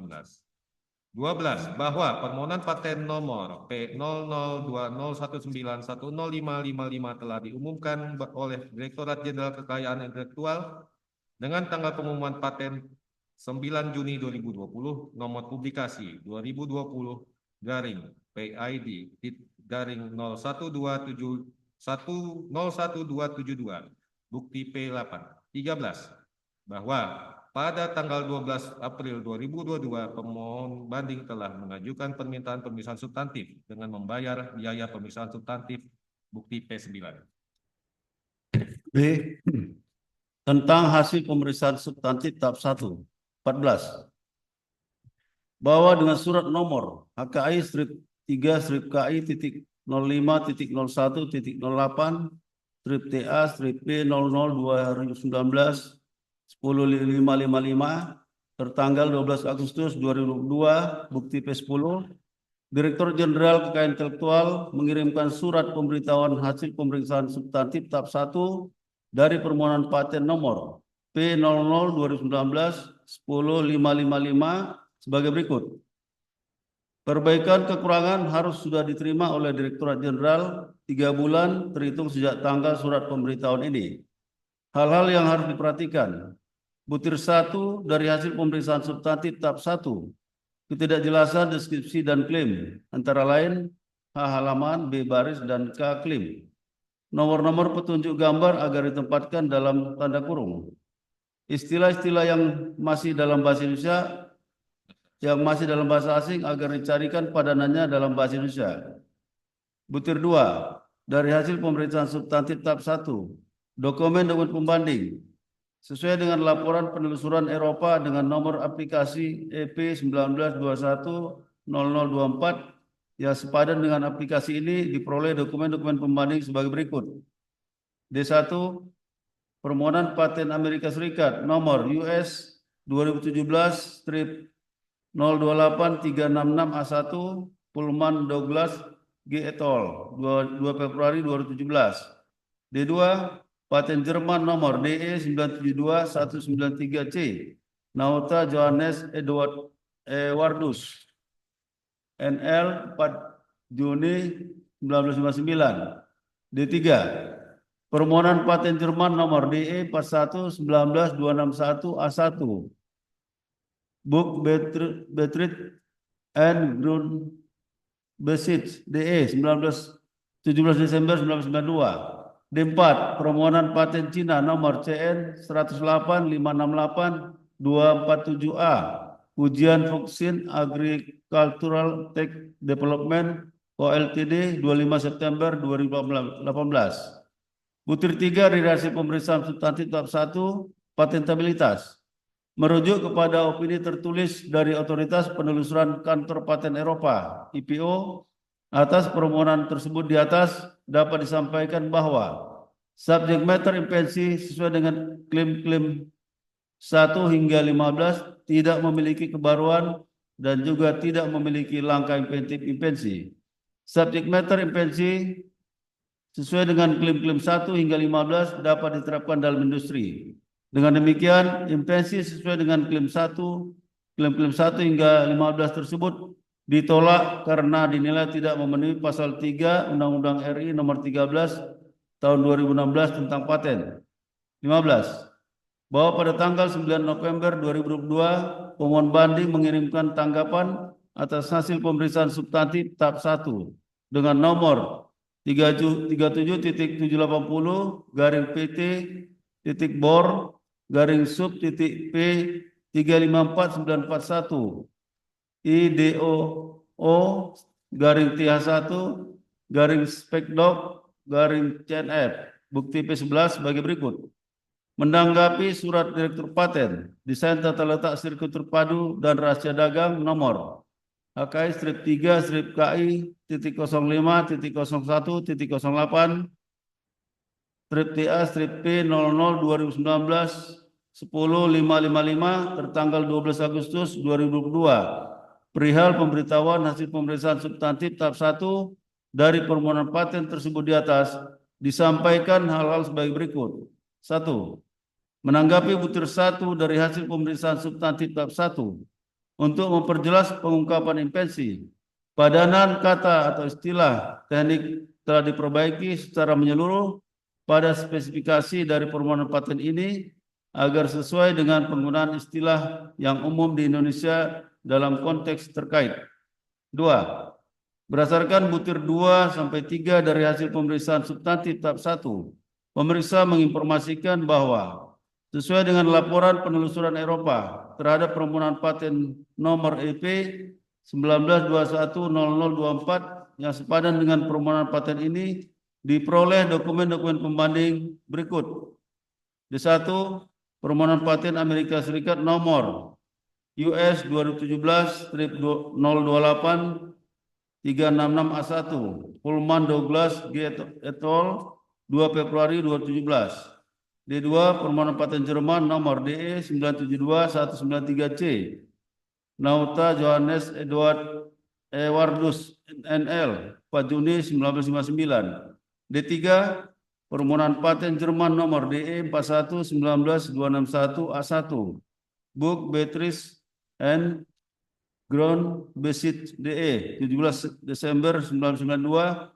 12. Bahwa permohonan paten nomor P002019105555 telah diumumkan oleh Direktorat Jenderal Kekayaan Intelektual dengan tanggal pengumuman paten 9 Juni 2020, nomor publikasi 2020-PID-0127101272, bukti P8. 13. Bahwa pada tanggal 12 April 2022, pemohon banding telah mengajukan permintaan pemeriksaan substantif dengan membayar biaya pemeriksaan substantif, bukti P9. B. Tentang hasil pemeriksaan substantif tahap 1. 14. Bahwa dengan surat nomor HKI-3/P002019-10/555 tertanggal 12 Agustus 2022, bukti P10, Direktur Jenderal Kekayaan Intelektual mengirimkan surat pemberitahuan hasil pemeriksaan substantif tahap 1 dari permohonan paten nomor P002019-10/555 sebagai berikut. Perbaikan kekurangan harus sudah diterima oleh Direktorat Jenderal 3 bulan terhitung sejak tanggal surat pemberitahuan ini. Hal-hal yang harus diperhatikan. Butir 1 dari hasil pemeriksaan substantif tahap 1. Ketidakjelasan deskripsi dan klaim, antara lain H halaman, B baris, dan K klaim. Nomor-nomor petunjuk gambar agar ditempatkan dalam tanda kurung. Istilah-istilah yang masih dalam bahasa Indonesia, yang masih dalam bahasa asing agar dicarikan padanannya dalam bahasa Indonesia. Butir 2 dari hasil pemeriksaan substantif tahap 1. Dokumen-dokumen pembanding sesuai dengan laporan penelusuran Eropa dengan nomor aplikasi EP 19210024 yang sepadan dengan aplikasi ini diperoleh dokumen-dokumen pembanding sebagai berikut. D1 permohonan paten Amerika Serikat nomor US 2017-028-366A1 Pullman Douglas G. et al. 2 Februari 2017. D2 paten Jerman nomor DE 972-193C Nauta Johannes Edward Ewardus NL 4 Juni 1959. D3 permohonan paten Jerman nomor DE 4191261A1 Book Betrit and Ground Besit DE 17 Desember 1992. D4 permohonan paten Cina nomor CN 108.568.247A ujian vaksin Agricultural Tech Development Co Ltd 25 September 2018. Butir 3 dari hasil pemeriksaan substantif tahap 1 patentabilitas merujuk kepada opini tertulis dari Otoritas Penelusuran Kantor Paten Eropa (IPO). Atas permohonan tersebut di atas dapat disampaikan bahwa subjek matter invensi sesuai dengan klaim-klaim 1 hingga 15 tidak memiliki kebaruan dan juga tidak memiliki langkah inventif invensi. Subjek matter invensi sesuai dengan klaim-klaim 1 hingga 15 dapat diterapkan dalam industri. Dengan demikian, invensi sesuai dengan klaim 1 hingga 15 tersebut ditolak karena dinilai tidak memenuhi pasal 3 Undang-Undang RI nomor 13 tahun 2016 tentang paten. 15. Bahwa pada tanggal 9 November 2022 pemohon banding mengirimkan tanggapan atas hasil pemeriksaan substantif tahap 1 dengan nomor 37.370.PT.bor/sub.P 354941 IDOO-TH1-Specdoc-CNF bukti P11 sebagai berikut. Menanggapi surat Direktur Paten, desain tata letak sirkuit terpadu dan rahasia dagang nomor HKI strip 3 strip KI titik 05.01.08 strip TA strip P 00 2019 10555 tertanggal 12 Agustus 2022 perihal pemberitahuan hasil pemeriksaan substantif tahap 1 dari permohonan paten tersebut di atas disampaikan hal-hal sebagai berikut. 1. Menanggapi butir 1 dari hasil pemeriksaan substantif tahap 1 untuk memperjelas pengungkapan invensi, padanan kata atau istilah teknik telah diperbaiki secara menyeluruh pada spesifikasi dari permohonan paten ini agar sesuai dengan penggunaan istilah yang umum di Indonesia dalam konteks terkait. 2. Berdasarkan butir 2 sampai 3 dari hasil pemeriksaan substantif tahap 1, pemeriksa menginformasikan bahwa sesuai dengan laporan penelusuran Eropa terhadap permohonan paten nomor EP 19210024 yang sepadan dengan permohonan paten ini diperoleh dokumen-dokumen pembanding berikut. D1, permohonan paten Amerika Serikat nomor US 2017-028-366A1 Pullman Douglas G. et al. 2 Februari 2017. D2, permohonan paten Jerman nomor DE 972-193C Nauta Johannes Edward Ewardus NL 4 Juni 1959. D3, permohonan paten Jerman nomor DE 41-19-261A1 Book Beatrice and Ground Besit DE 17 Desember 1992.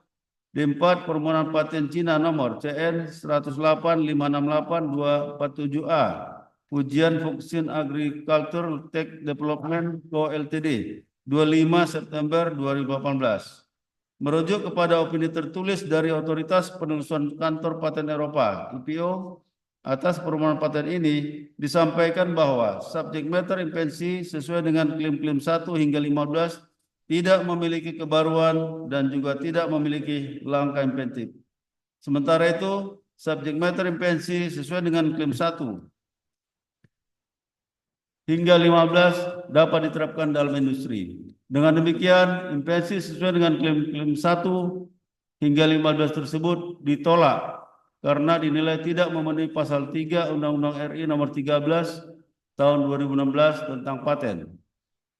D4, permohonan paten Cina nomor CN 108.568.247A ujian vaksin Agricultural Tech Development Co Ltd 25 September 2018 merujuk kepada opini tertulis dari Otoritas Penelusuran Kantor Paten Eropa (IPO). Atas permohonan paten ini disampaikan bahwa subjek matter invensi sesuai dengan klaim-klaim 1 hingga 15 tidak memiliki kebaruan dan juga tidak memiliki langkah inventif. Sementara itu, subjek matter invensi sesuai dengan klaim 1 hingga 15 dapat diterapkan dalam industri. Dengan demikian, invensi sesuai dengan klaim 1 hingga 15 tersebut ditolak karena dinilai tidak memenuhi pasal 3 Undang-Undang RI nomor 13 tahun 2016 tentang paten.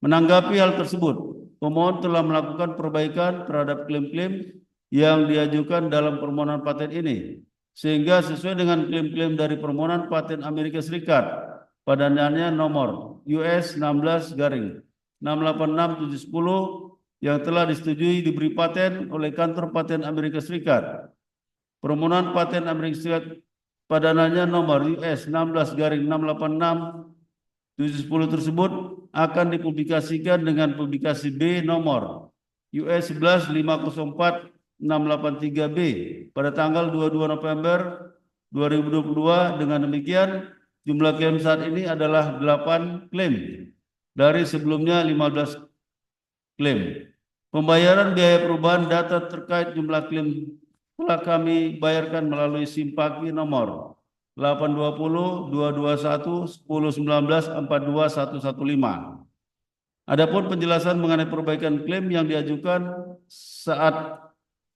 Menanggapi hal tersebut, pemohon telah melakukan perbaikan terhadap klaim-klaim yang diajukan dalam permohonan paten ini, sehingga sesuai dengan klaim-klaim dari permohonan paten Amerika Serikat, padanannya nomor US 16-686710 yang telah disetujui diberi paten oleh Kantor Paten Amerika Serikat. Permohonan paten Amerika Serikat padanannya nomor US 16-686 710 tersebut akan dipublikasikan dengan publikasi B nomor US 11-504-683B pada tanggal 22 November 2022. Dengan demikian, jumlah klaim saat ini adalah 8 klaim dari sebelumnya 15 klaim. Pembayaran biaya perubahan data terkait jumlah klaim telah kami bayarkan melalui Simpaki nomor 820-221-1019-42115. Adapun penjelasan mengenai perbaikan klaim yang diajukan saat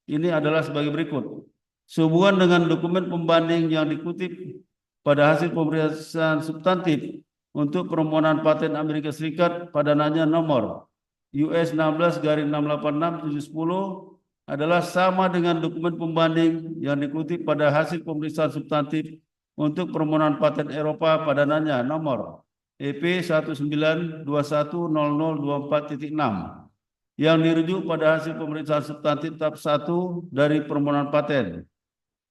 ini adalah sebagai berikut. Sehubungan dengan dokumen pembanding yang dikutip pada hasil pemeriksaan substantif untuk permohonan paten Amerika Serikat padanannya nomor US 16-686-710 adalah sama dengan dokumen pembanding yang dikutip pada hasil pemeriksaan substantif untuk permohonan paten Eropa padanannya nomor EP 19210024.6 yang dirujuk pada hasil pemeriksaan substantif tahap 1 dari permohonan paten.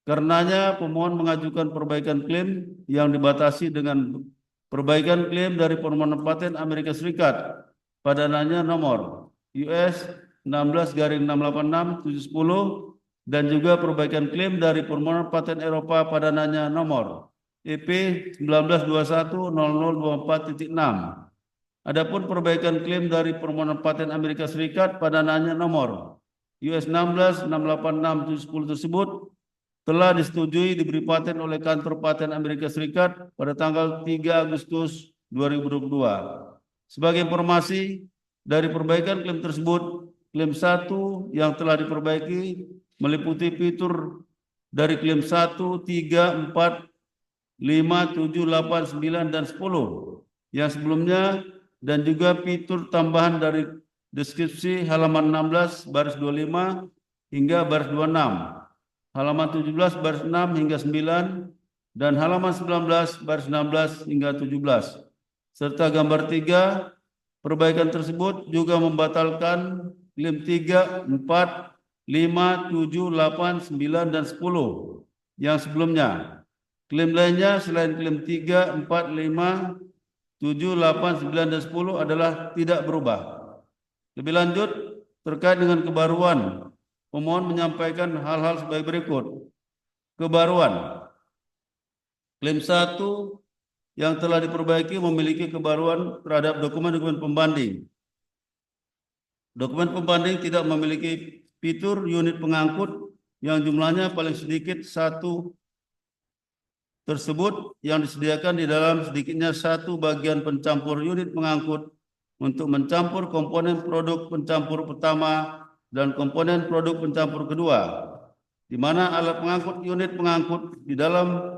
Karenanya pemohon mengajukan perbaikan klaim yang dibatasi dengan perbaikan klaim dari permohonan paten Amerika Serikat padanannya nomor US 16-686-710 dan juga perbaikan klaim dari permohonan paten Eropa padanannya nomor EP 19210024.6. Adapun perbaikan klaim dari permohonan paten Amerika Serikat padanannya nomor US 16-686-710 tersebut telah disetujui diberi paten oleh Kantor Paten Amerika Serikat pada tanggal 3 Agustus 2022. Sebagai informasi dari perbaikan klaim tersebut, klaim 1 yang telah diperbaiki meliputi fitur dari klaim 1, 3, 4, 5, 7, 8, 9, dan 10 yang sebelumnya dan juga fitur tambahan dari deskripsi halaman 16 baris 25 hingga baris 26, halaman 17 baris 6 hingga 9, dan halaman 19 baris 16 hingga 17. Serta gambar 3, perbaikan tersebut juga membatalkan klaim 3, 4, 5, 7, 8, 9, dan 10 yang sebelumnya. Klaim lainnya selain klaim 3, 4, 5, 7, 8, 9, dan 10 adalah tidak berubah. Lebih lanjut, terkait dengan kebaruan, pemohon menyampaikan hal-hal sebagai berikut. Kebaruan. Klaim 1 yang telah diperbaiki memiliki kebaruan terhadap dokumen-dokumen pembanding. Dokumen pembanding tidak memiliki fitur unit pengangkut yang jumlahnya paling sedikit 1 tersebut yang disediakan di dalam sedikitnya 1 bagian pencampur unit pengangkut untuk mencampur komponen produk pencampur pertama dan komponen produk pencampur kedua, di mana alat pengangkut unit pengangkut di dalam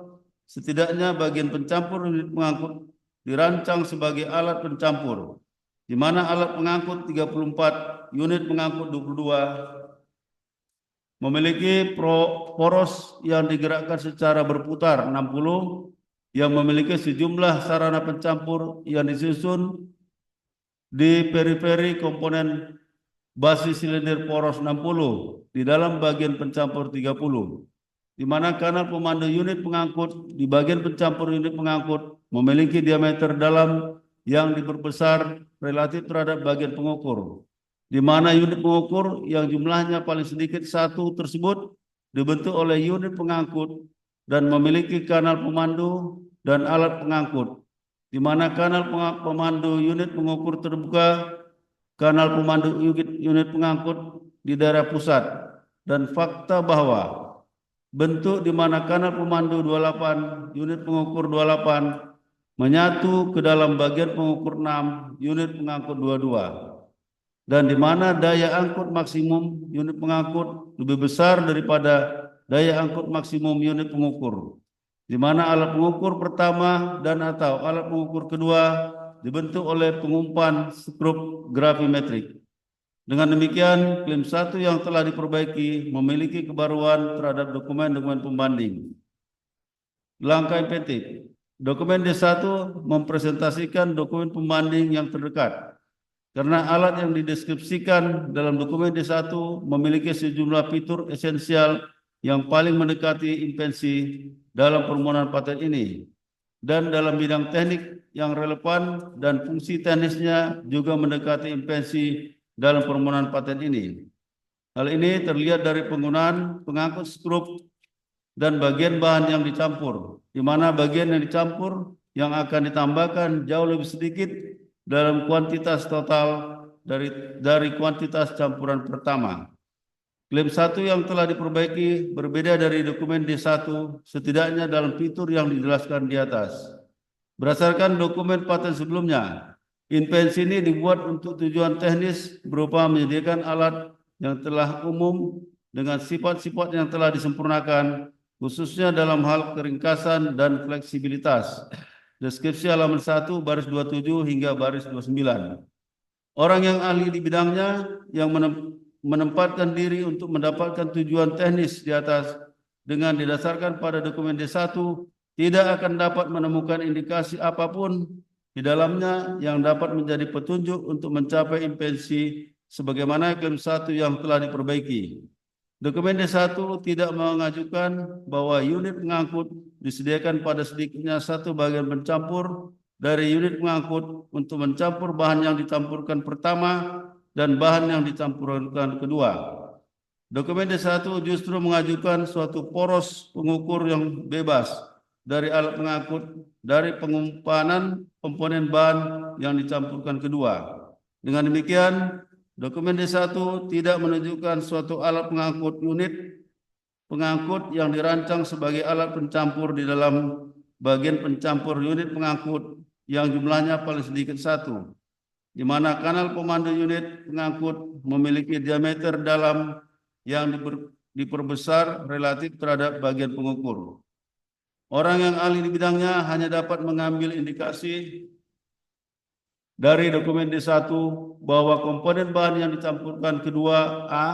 setidaknya bagian pencampur unit pengangkut dirancang sebagai alat pencampur, di mana alat pengangkut 34, unit pengangkut 22 memiliki poros yang digerakkan secara berputar 60 yang memiliki sejumlah sarana pencampur yang disusun di periferi komponen basis silinder poros 60 di dalam bagian pencampur 30, di mana kanal pemandu unit pengangkut di bagian pencampur unit pengangkut memiliki diameter dalam yang diperbesar relatif terhadap bagian pengukur, di mana unit pengukur yang jumlahnya paling sedikit 1 tersebut dibentuk oleh unit pengangkut dan memiliki kanal pemandu dan alat pengangkut, di mana kanal pemandu unit pengukur terbuka, kanal pemandu unit pengangkut di daerah pusat, dan fakta bahwa bentuk di mana kanal pemandu 28, unit pengukur 28 menyatu ke dalam bagian pengukur 6, unit pengangkut 22. Dan di mana daya angkut maksimum unit pengangkut lebih besar daripada daya angkut maksimum unit pengukur, di mana alat pengukur pertama dan atau alat pengukur kedua dibentuk oleh pengumpan skrup gravimetrik. Dengan demikian, klaim 1 yang telah diperbaiki memiliki kebaruan terhadap dokumen-dokumen pembanding. Langkah imperatif. Dokumen D1 mempresentasikan dokumen pembanding yang terdekat. Karena alat yang dideskripsikan dalam dokumen D1 memiliki sejumlah fitur esensial yang paling mendekati invensi dalam permohonan paten ini. dan dalam bidang teknik yang relevan dan fungsi teknisnya juga mendekati invensi dalam permohonan paten ini. Hal ini terlihat dari penggunaan pengangkut skrup dan bagian bahan yang dicampur, di mana bagian yang dicampur yang akan ditambahkan jauh lebih sedikit dalam kuantitas total dari kuantitas campuran pertama. Klaim 1 yang telah diperbaiki berbeda dari dokumen D1 setidaknya dalam fitur yang dijelaskan di atas. Berdasarkan dokumen paten sebelumnya, invensi ini dibuat untuk tujuan teknis berupa menyediakan alat yang telah umum dengan sifat-sifat yang telah disempurnakan, khususnya dalam hal keringkasan dan fleksibilitas. Deskripsi halaman 1 baris 27 hingga baris 29. Orang yang ahli di bidangnya yang menempatkan diri untuk mendapatkan tujuan teknis di atas dengan didasarkan pada dokumen D1 tidak akan dapat menemukan indikasi apapun di dalamnya yang dapat menjadi petunjuk untuk mencapai invensi sebagaimana klaim 1 yang telah diperbaiki. Dokumen D1 tidak mengajukan bahwa unit pengangkut disediakan pada sedikitnya satu bagian pencampur dari unit pengangkut untuk mencampur bahan yang dicampurkan pertama dan bahan yang dicampurkan kedua. Dokumen D1 justru mengajukan suatu poros pengukur yang bebas dari alat pengangkut dari pengumpanan komponen bahan yang dicampurkan kedua. Dengan demikian, dokumen D1 tidak menunjukkan suatu alat pengangkut unit pengangkut yang dirancang sebagai alat pencampur di dalam bagian pencampur unit pengangkut yang jumlahnya paling sedikit satu, di mana kanal pemandu unit pengangkut memiliki diameter dalam yang diperbesar relatif terhadap bagian pengukur. Orang yang ahli di bidangnya hanya dapat mengambil indikasi dari dokumen D1 bahwa komponen bahan yang dicampurkan kedua A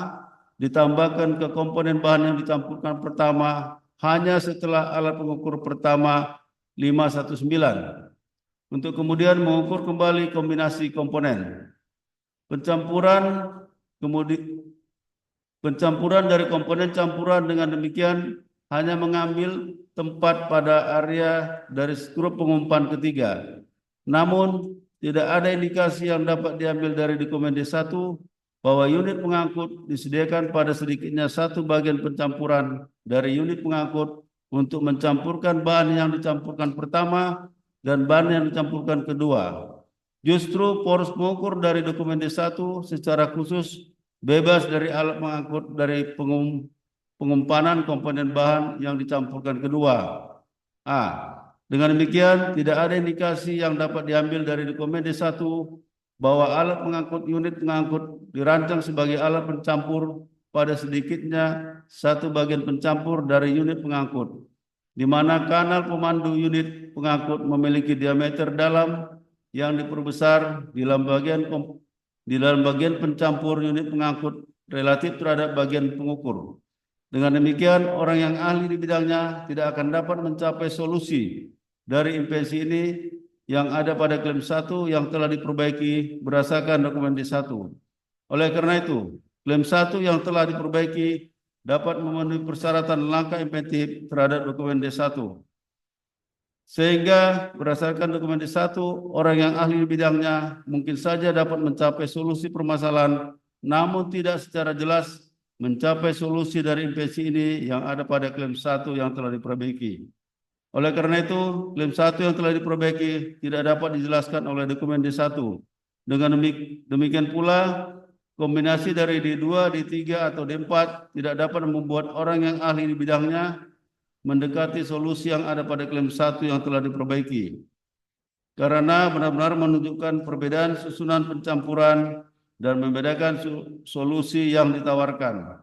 ditambahkan ke komponen bahan yang dicampurkan pertama hanya setelah alat pengukur pertama 519 untuk kemudian mengukur kembali kombinasi komponen. Pencampuran dari komponen campuran dengan demikian hanya mengambil tempat pada area dari skrup pengumpan ketiga. Namun, tidak ada indikasi yang dapat diambil dari dokumen D1 bahwa unit pengangkut disediakan pada sedikitnya satu bagian pencampuran dari unit pengangkut untuk mencampurkan bahan yang dicampurkan pertama dan bahan yang dicampurkan kedua. Justru poros pengukur dari dokumen D1 secara khusus bebas dari alat pengangkut dari pengumpanan komponen bahan yang dicampurkan kedua. A. Dengan demikian, tidak ada indikasi yang dapat diambil dari dokumen D1 bahwa alat pengangkut unit pengangkut dirancang sebagai alat pencampur pada sedikitnya satu bagian pencampur dari unit pengangkut, di mana kanal pemandu unit pengangkut memiliki diameter dalam yang diperbesar di dalam bagian pencampur unit pengangkut relatif terhadap bagian pengukur. Dengan demikian, orang yang ahli di bidangnya tidak akan dapat mencapai solusi dari invensi ini yang ada pada klaim 1 yang telah diperbaiki berdasarkan dokumen D1. Oleh karena itu, klaim 1 yang telah diperbaiki dapat memenuhi persyaratan langkah inventif terhadap dokumen D1. Sehingga berdasarkan dokumen D1, orang yang ahli di bidangnya mungkin saja dapat mencapai solusi permasalahan, namun tidak secara jelas mencapai solusi dari invensi ini yang ada pada klaim 1 yang telah diperbaiki. Oleh karena itu, klaim 1 yang telah diperbaiki tidak dapat dijelaskan oleh dokumen D1. Dengan demikian pula, kombinasi dari D2, D3, atau D4 tidak dapat membuat orang yang ahli di bidangnya mendekati solusi yang ada pada klaim 1 yang telah diperbaiki. Karena benar-benar menunjukkan perbedaan susunan pencampuran dan membedakan solusi yang ditawarkan.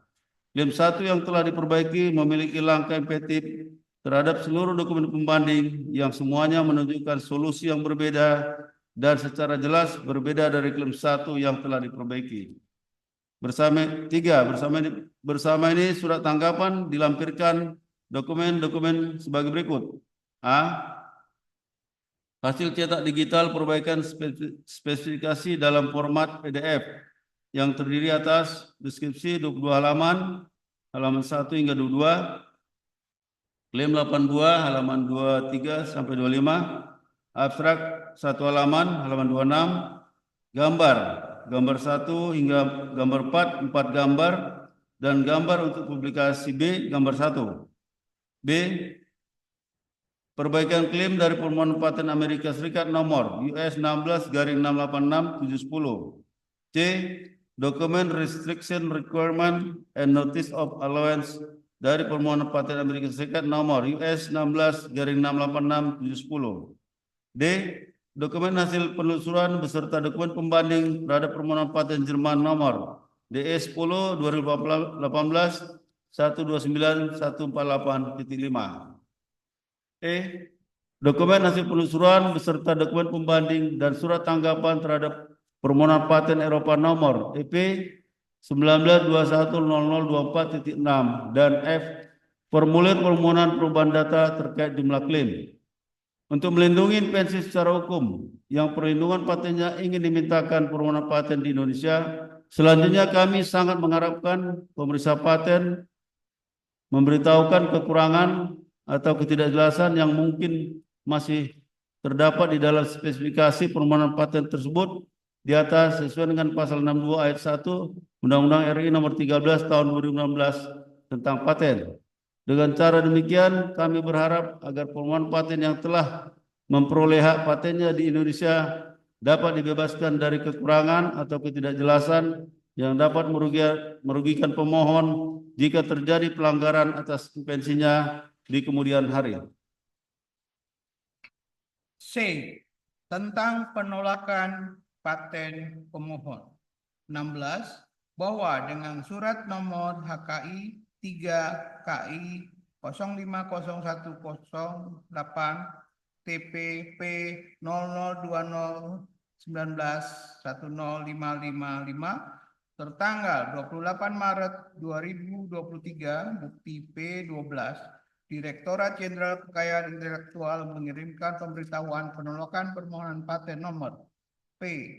Klaim 1 yang telah diperbaiki memiliki langkah inventif terhadap seluruh dokumen pembanding yang semuanya menunjukkan solusi yang berbeda dan secara jelas berbeda dari klaim 1 yang telah diperbaiki. Bersama ini surat tanggapan dilampirkan dokumen-dokumen sebagai berikut. A. Hasil cetak digital perbaikan spesifikasi dalam format PDF yang terdiri atas deskripsi 22 halaman 1 hingga 22, Klaim 8 buah halaman 23 sampai 25. Abstrak 1 halaman 26. Gambar 1 hingga gambar 4 gambar, dan gambar untuk publikasi B gambar 1. B. Perbaikan klaim dari permohonan paten Amerika Serikat nomor US 16-686-710. C. Dokumen Restriction Requirement and Notice of Allowance dari permohonan paten Amerika Serikat nomor US 16-686-710. D. Dokumen hasil penelusuran beserta dokumen pembanding terhadap permohonan paten Jerman nomor DE 10 2018 129 148.5. E. Dokumen hasil penelusuran beserta dokumen pembanding dan surat tanggapan terhadap permohonan paten Eropa nomor EP 19210024.6 dan F. Formulir permohonan perubahan data terkait jumlah klaim. Untuk melindungi invensi secara hukum yang perlindungan patennya ingin dimintakan permohonan paten di Indonesia, selanjutnya kami sangat mengharapkan pemeriksa paten memberitahukan kekurangan atau ketidakjelasan yang mungkin masih terdapat di dalam spesifikasi permohonan paten tersebut di atas sesuai dengan pasal 62 ayat 1 Undang-Undang RI nomor 13 tahun 2016 tentang paten. Dengan cara demikian kami berharap agar permohonan paten yang telah memperoleh hak patennya di Indonesia dapat dibebaskan dari kekurangan atau ketidakjelasan yang dapat merugikan pemohon jika terjadi pelanggaran atas invensinya di kemudian hari. C. Tentang penolakan paten pemohon. 16. Bahwa dengan surat nomor HKI 3 KI 050108 TPP 0020 19-10555 tertanggal 28 Maret 2023 bukti P12 Direktorat Jenderal Kekayaan Intelektual mengirimkan pemberitahuan penolakan permohonan paten nomor P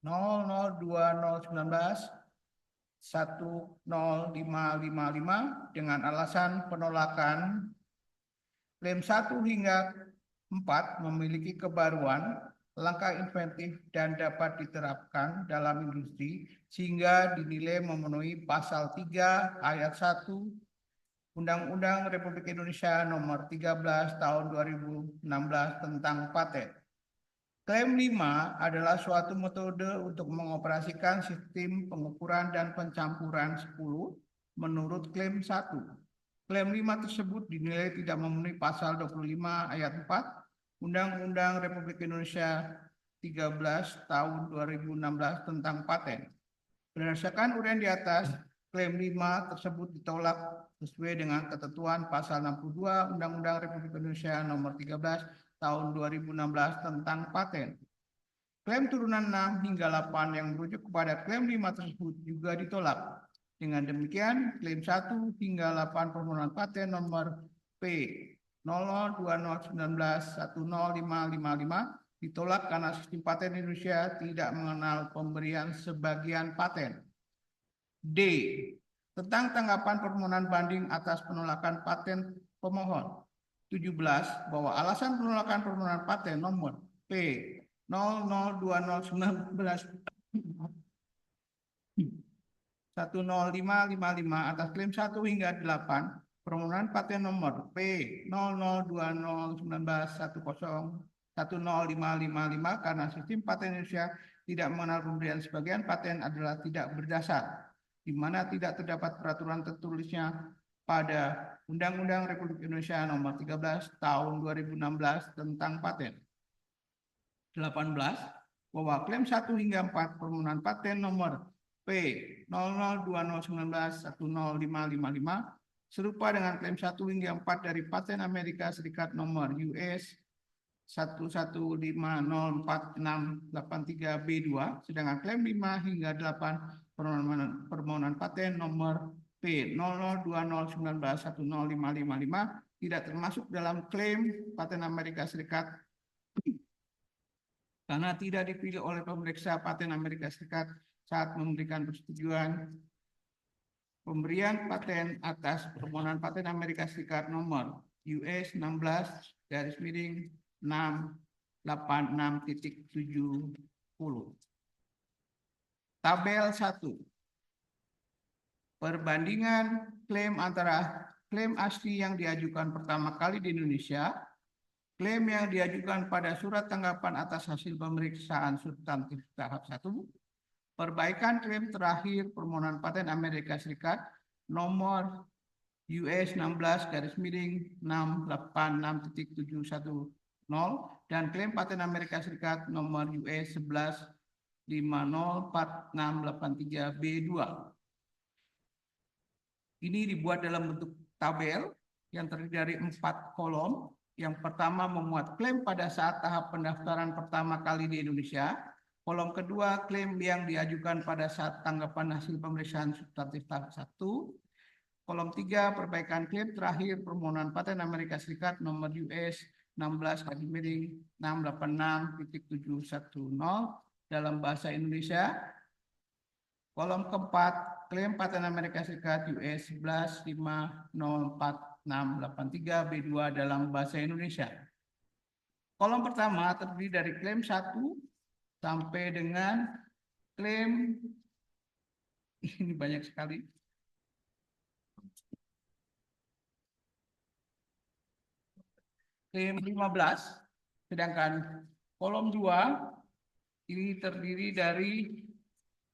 002019 10555 dengan alasan penolakan klaim 1 hingga 4 memiliki kebaruan, langkah inventif dan dapat diterapkan dalam industri sehingga dinilai memenuhi pasal 3 ayat 1 Undang-Undang Republik Indonesia nomor 13 tahun 2016 tentang paten. Klaim 5 adalah suatu metode untuk mengoperasikan sistem pengukuran dan pencampuran 10 menurut klaim 1. Klaim 5 tersebut dinilai tidak memenuhi pasal 25 ayat 4 Undang-Undang Republik Indonesia 13 tahun 2016 tentang paten. Berdasarkan uraian di atas, klaim 5 tersebut ditolak sesuai dengan ketentuan pasal 62 Undang-Undang Republik Indonesia nomor 13 tahun 2016 tentang paten. Klaim turunan 6 hingga 8 yang merujuk kepada klaim 5 tersebut juga ditolak. Dengan demikian, klaim 1 hingga 8 permohonan paten nomor P 002019-10555 ditolak karena sistem paten Indonesia tidak mengenal pemberian sebagian paten. D. Tentang tanggapan permohonan banding atas penolakan paten pemohon. 17. Bahwa alasan penolakan permohonan paten nomor P 002019-10555 atas klaim 1 hingga 8 permohonan paten nomor P 002019-10555 karena sistem paten Indonesia tidak mengenal pemberian sebagian paten adalah tidak berdasar, di mana tidak terdapat peraturan tertulisnya pada Undang-Undang Republik Indonesia nomor 13 tahun 2016 tentang paten. 18. Bahwa klaim 1 hingga 4 permohonan paten nomor P 002019-10555 serupa dengan klaim 1 hingga 4 dari paten Amerika Serikat nomor US 1150463B2, sedangkan klaim 5 hingga 8 permohonan paten nomor P 002019-10555 tidak termasuk dalam klaim paten Amerika Serikat karena tidak dipilih oleh pemeriksa paten Amerika Serikat saat memberikan persetujuan pemberian paten atas permohonan paten Amerika Serikat nomor US 16/686.70. Tabel 1. Perbandingan klaim antara klaim asli yang diajukan pertama kali di Indonesia, klaim yang diajukan pada surat tanggapan atas hasil pemeriksaan substantif tahap 1, perbaikan klaim terakhir permohonan paten Amerika Serikat nomor US 16/686.710 dan klaim paten Amerika Serikat nomor US 11504683B2. Ini dibuat dalam bentuk tabel yang terdiri dari 4 kolom. Yang pertama memuat klaim pada saat tahap pendaftaran pertama kali di Indonesia. Kolom kedua klaim yang diajukan pada saat tanggapan hasil pemeriksaan substantif tahap 1. Kolom 3 perbaikan klaim terakhir permohonan paten Amerika Serikat nomor US 16/686.710 dalam bahasa Indonesia. Kolom keempat klaim paten Amerika Serikat US 11504683B2 dalam bahasa Indonesia. Kolom pertama terdiri dari klaim 1 sampai dengan klaim ini banyak sekali. Klaim 15, sedangkan kolom 2 ini terdiri dari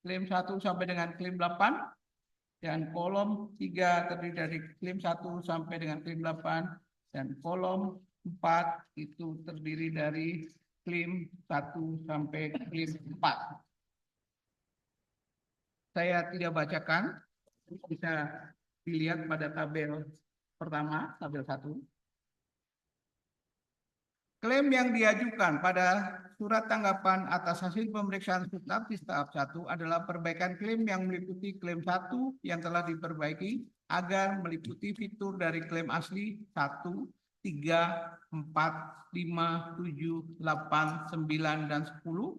klaim 1 sampai dengan klaim 8, dan kolom 3 terdiri dari klaim 1 sampai dengan klaim 8, dan kolom 4 itu terdiri dari klaim 1 sampai klaim 4. Saya tidak bacakan, bisa dilihat pada tabel pertama, tabel 1. Klaim yang diajukan pada surat tanggapan atas hasil pemeriksaan substantif tahap 1 adalah perbaikan klaim yang meliputi klaim 1 yang telah diperbaiki agar meliputi fitur dari klaim asli 1, 3, 4, 5, 7, 8, 9, dan 10.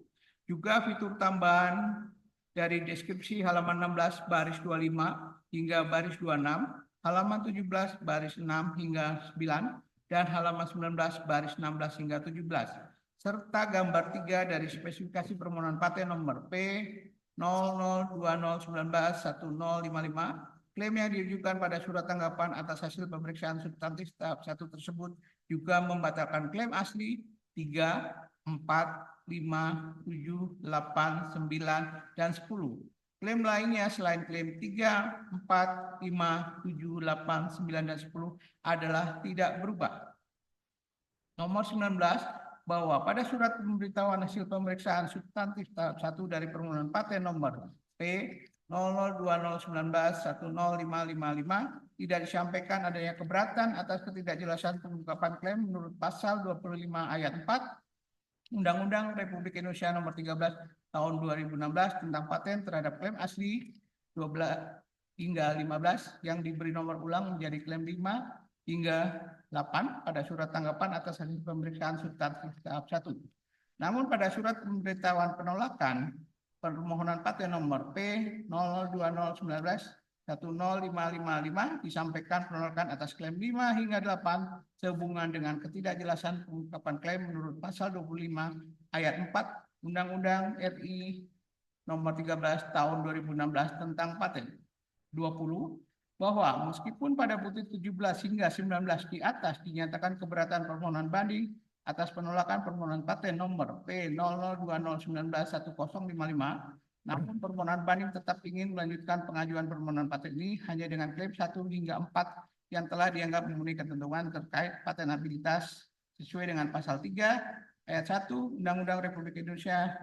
Juga fitur tambahan dari deskripsi halaman 16 baris 25 hingga baris 26, halaman 17 baris 6 hingga 9, dan halaman 19 baris 16 hingga 17, serta gambar 3 dari spesifikasi permohonan paten nomor P0020191055. Klaim yang diajukan pada surat tanggapan atas hasil pemeriksaan substantif tahap 1 tersebut juga membatalkan klaim asli 3, 4, 5, 7, 8, 9, dan 10. Klaim lainnya selain klaim 3, 4, 5, 7, 8, 9, dan 10 adalah tidak berubah. Nomor 19, bahwa pada surat pemberitahuan hasil pemeriksaan substantif tahap 1 dari permohonan paten nomor P002019105555 tidak disampaikan adanya keberatan atas ketidakjelasan pengungkapan klaim menurut pasal 25 ayat 4 Undang-Undang Republik Indonesia nomor 13 tahun 2016 tentang paten terhadap klaim asli 12 hingga 15 yang diberi nomor ulang menjadi klaim 5 hingga 8 pada surat tanggapan atas hasil pemeriksaan substantif tahap 1. Namun pada surat pemberitahuan penolakan permohonan paten nomor P002019105555 disampaikan penolakan atas klaim 5 hingga 8 sehubungan dengan ketidakjelasan pengungkapan klaim menurut pasal 25 ayat 4 Undang-Undang RI nomor 13 tahun 2016 tentang paten. 20 bahwa meskipun pada butir 17 hingga 19 di atas dinyatakan keberatan permohonan banding atas penolakan permohonan paten nomor P0020191055, namun permohonan banding tetap ingin melanjutkan pengajuan permohonan paten ini hanya dengan klaim 1 hingga 4 yang telah dianggap memenuhi ketentuan terkait patenabilitas sesuai dengan pasal 3 ayat 1 Undang-Undang Republik Indonesia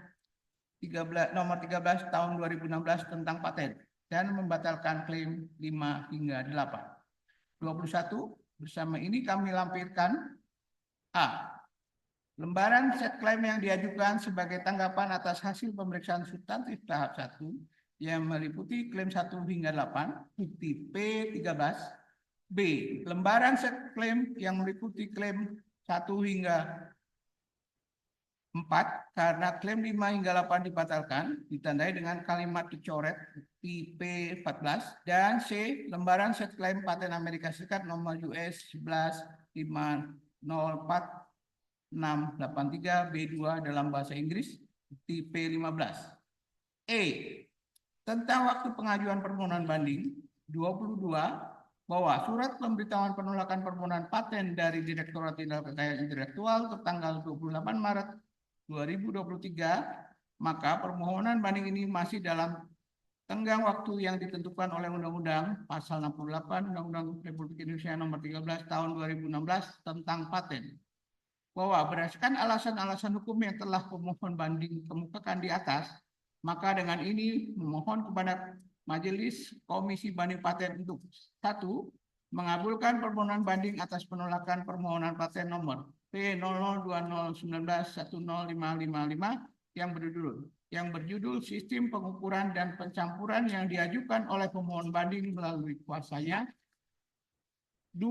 nomor 13 tahun 2016 tentang paten dan membatalkan klaim 5 hingga 8. 21 bersama ini kami lampirkan A. Lembaran set klaim yang diajukan sebagai tanggapan atas hasil pemeriksaan substantif tahap 1 yang meliputi klaim 1 hingga 8, bukti P13. B. Lembaran set klaim yang meliputi klaim 1 hingga 4. Karena klaim 5 hingga 8 dibatalkan, ditandai dengan kalimat dicoret IP 14. Dan C. Lembaran set klaim paten Amerika Serikat nomor US 11-504-683 B2 dalam bahasa Inggris IP 15. E. Tentang waktu pengajuan permohonan banding 22, bahwa surat pemberitahuan penolakan permohonan paten dari Direktorat Jenderal Kekayaan Intelektual tertanggal 28 Maret 2023, maka permohonan banding ini masih dalam tenggang waktu yang ditentukan oleh Undang-Undang Pasal 68 Undang-Undang Republik Indonesia Nomor 13 Tahun 2016 tentang paten. Bahwa berdasarkan alasan-alasan hukum yang telah pemohon banding kemukakan di atas, maka dengan ini memohon kepada Majelis Komisi Banding Paten untuk 1. Mengabulkan permohonan banding atas penolakan permohonan paten nomor P002019105555 yang berjudul Sistem Pengukuran dan Pencampuran yang diajukan oleh pemohon banding melalui kuasanya. 2.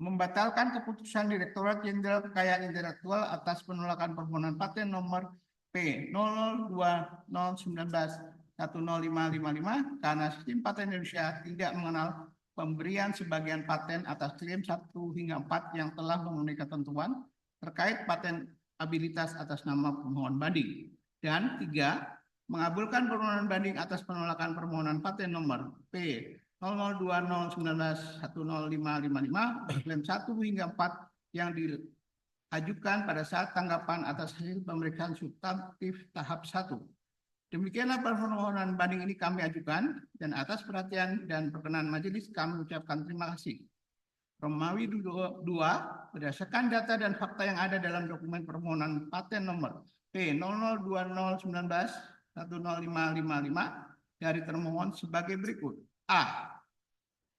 Membatalkan keputusan Direktorat Jenderal Kekayaan Intelektual atas penolakan permohonan paten nomor P002019105555 karena sistem paten Indonesia tidak mengenal pemberian sebagian paten atas klaim 1 hingga 4 yang telah memenuhi ketentuan terkait paten abilitas atas nama pemohon banding. Dan 3. Mengabulkan permohonan banding atas penolakan permohonan paten nomor P002019105555 klaim 1 hingga 4 yang diajukan pada saat tanggapan atas hasil pemeriksaan substantif tahap 1. Demikianlah permohonan banding ini kami ajukan, dan atas perhatian dan perkenan majelis kami ucapkan terima kasih. Romawi 2, berdasarkan data dan fakta yang ada dalam dokumen permohonan paten nomor P002019105555 dari termohon sebagai berikut. A.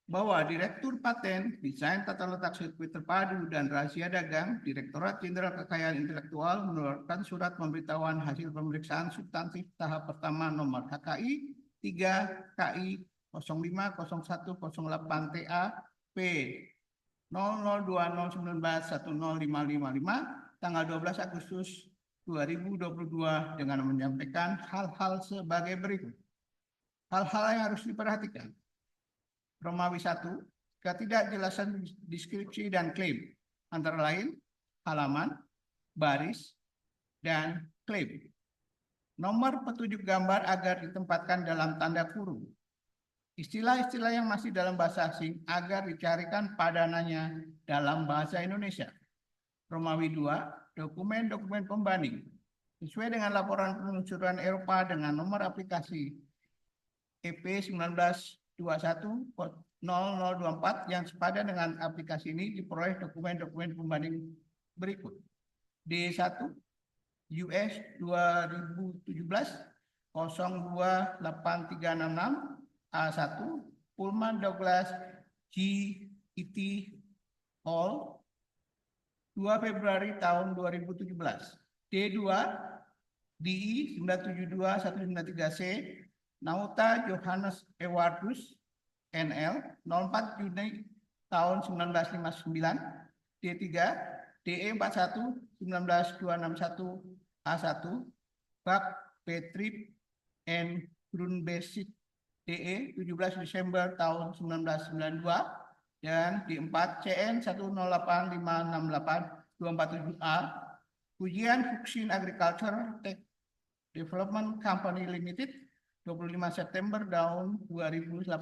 Bahwa Direktur Paten, Desain Tata Letak Sirkuit Terpadu dan Rahasia Dagang, Direktorat Jenderal Kekayaan Intelektual mengeluarkan surat pemberitahuan hasil pemeriksaan substantif tahap pertama nomor HKI 3 KI 050108 TA P 002019105555 tanggal 12 Agustus 2022 dengan menyampaikan hal-hal sebagai berikut. Hal-hal yang harus diperhatikan. Romawi 1, ketidakjelasan deskripsi dan klaim, antara lain halaman, baris, dan klaim. Nomor petunjuk gambar agar ditempatkan dalam tanda kurung. Istilah-istilah yang masih dalam bahasa asing agar dicarikan padanannya dalam bahasa Indonesia. Romawi 2, dokumen-dokumen pembanding. Sesuai dengan laporan penelusuran Eropa dengan nomor aplikasi EP 19210024 yang sepadan dengan aplikasi ini diperoleh dokumen-dokumen pembanding berikut. D1 US 2017 028366 A1 Pullman Douglas GET Hall 2 Februari tahun 2017. D2 DI 972193C Nauta Johannes Ewardus NL 04 Juni tahun 1959. D3 DE 41 19261 A1 Bak Petrip N Grunbesic DE 17 Desember tahun 1992 dan D4 CN 108568247A Ujian Fuksin Agriculture Tech Development Company Limited 25 September tahun 2018. 3